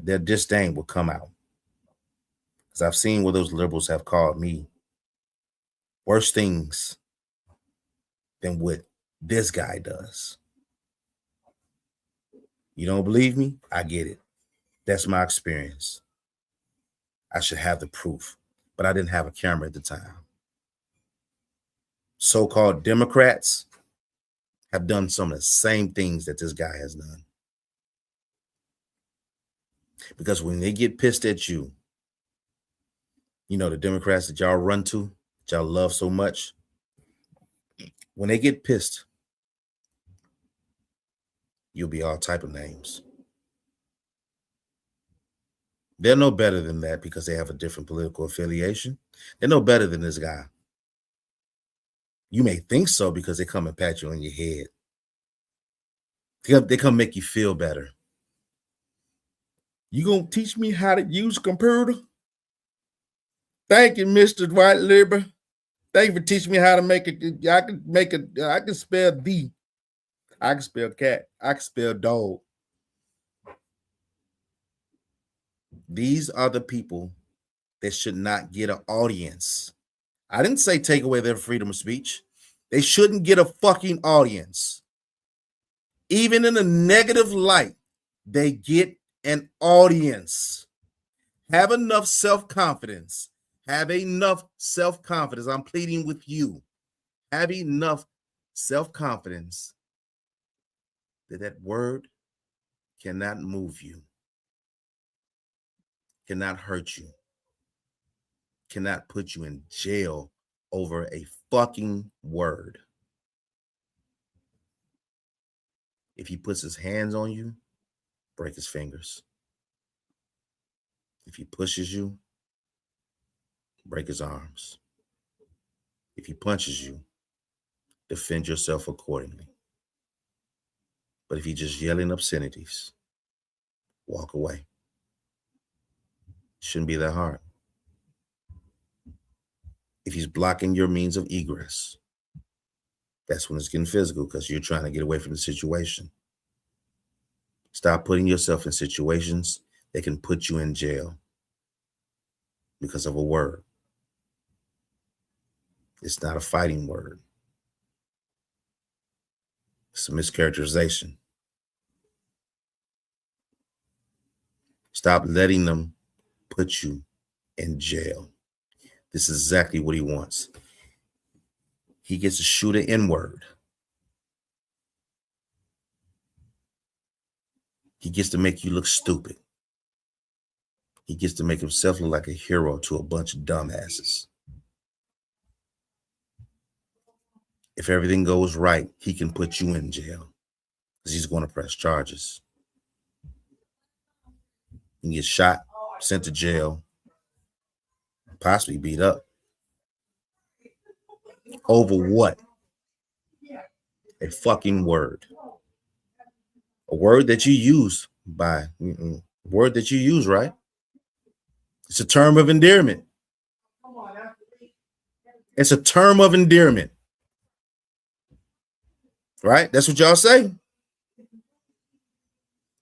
B: Their disdain will come out. Because I've seen where those liberals have called me worse things than what this guy does. You don't believe me? I get it. That's my experience. I should have the proof, but I didn't have a camera at the time. So-called Democrats have done some of the same things that this guy has done. Because when they get pissed at you, you know, the Democrats that y'all run to, that y'all love so much, when they get pissed, you'll be all type of names. They're no better than that because they have a different political affiliation. They're no better than this guy. You may think so because they come and pat you on your head. They come make you feel better. You gonna teach me how to use a computer? Thank you, Mr. White Liberal. Thank you for teaching me how to make it. I can spell D. I can spell cat. I can spell dog. These are the people that should not get an audience. I didn't say take away their freedom of speech. They shouldn't get a fucking audience. Even in a negative light, they get an audience. Have enough self-confidence. Have enough self-confidence. I'm pleading with you. Have enough self-confidence that word cannot move you, cannot hurt you, cannot put you in jail over a fucking word. If he puts his hands on you, break his fingers. If he pushes you, break his arms. If he punches you, defend yourself accordingly. But if he's just yelling obscenities, walk away. Shouldn't be that hard. If he's blocking your means of egress, that's when it's getting physical because you're trying to get away from the situation. Stop putting yourself in situations that can put you in jail because of a word. It's not a fighting word. It's a mischaracterization. Stop letting them put you in jail. This is exactly what he wants. He gets to shoot an N-word. He gets to make you look stupid. He gets to make himself look like a hero to a bunch of dumbasses. If everything goes right, he can put you in jail because he's going to press charges. You get shot, sent to jail, possibly beat up. Over what? A fucking word. A word that you use word that you use, right? It's a term of endearment. It's a term of endearment. Right? That's what y'all say.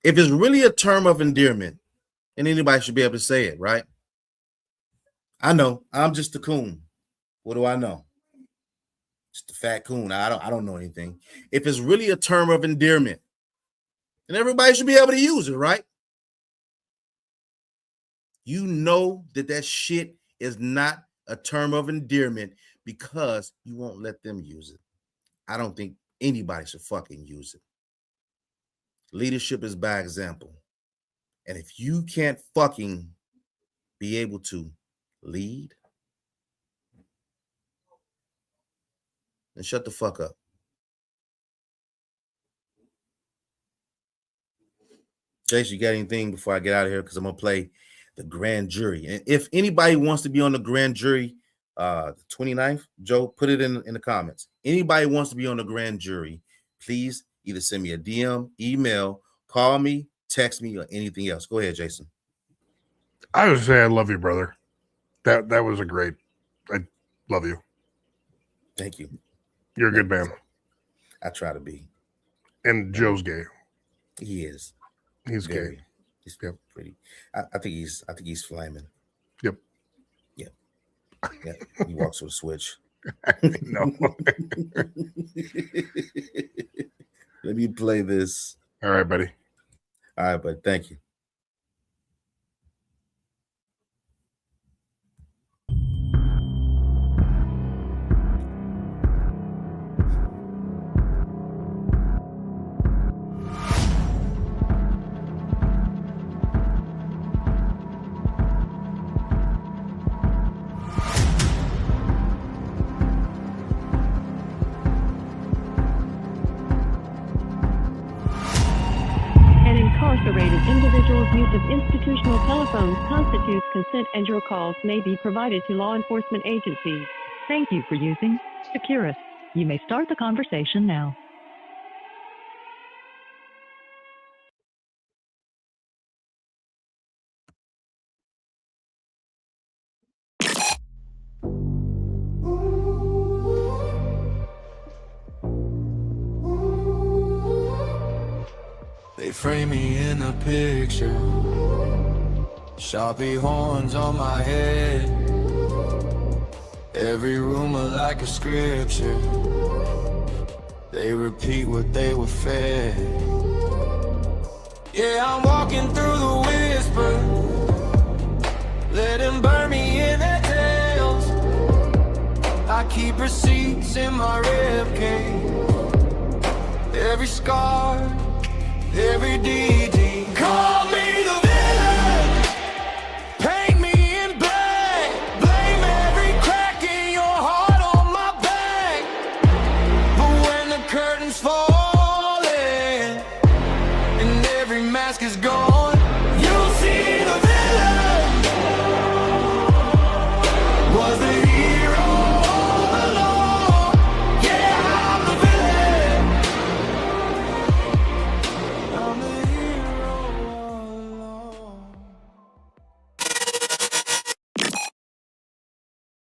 B: If it's really a term of endearment, and anybody should be able to say it, right? I know. I'm just a coon. What do I know? Just a fat coon. I don't know anything. If it's really a term of endearment, then everybody should be able to use it, right? You know that shit is not a term of endearment because you won't let them use it. I don't think anybody should fucking use it. Leadership is by example. And if you can't fucking be able to lead, then shut the fuck up. Jason, you got anything before I get out of here? Because I'm going to play the grand jury. And if anybody wants to be on the grand jury, the 29th, Joe, put it in the comments. Anybody wants to be on the grand jury, please either send me a DM, email, call me, text me, or anything else. Go ahead, Jason.
P: I would say I love you, brother. That was a great. I love you.
B: Thank you.
P: You're a good man.
B: I try to be.
P: And Joe's gay.
B: He is.
P: He's gay.
B: He's pretty. I think he's flaming.
P: Yep.
B: Yep. Yeah. He walks with a switch.
P: No.
B: Let me play this.
P: All right, buddy.
B: All right, buddy. Thank you.
Q: Incarcerated individuals' use of institutional telephones constitutes consent, and your calls may be provided to law enforcement agencies.
R: Thank you for using Securus. You may start the conversation now.
A: They frame me in a picture, Sharpie horns on my head, every rumor like a scripture, they repeat what they were fed. Yeah, I'm walking through the whisper, let them burn me in their tails. I keep receipts in my ribcage, every scar, every DD. Call me the villain, paint me in black, blame every crack in your heart on my back. But when the curtain's falling and every mask is gone,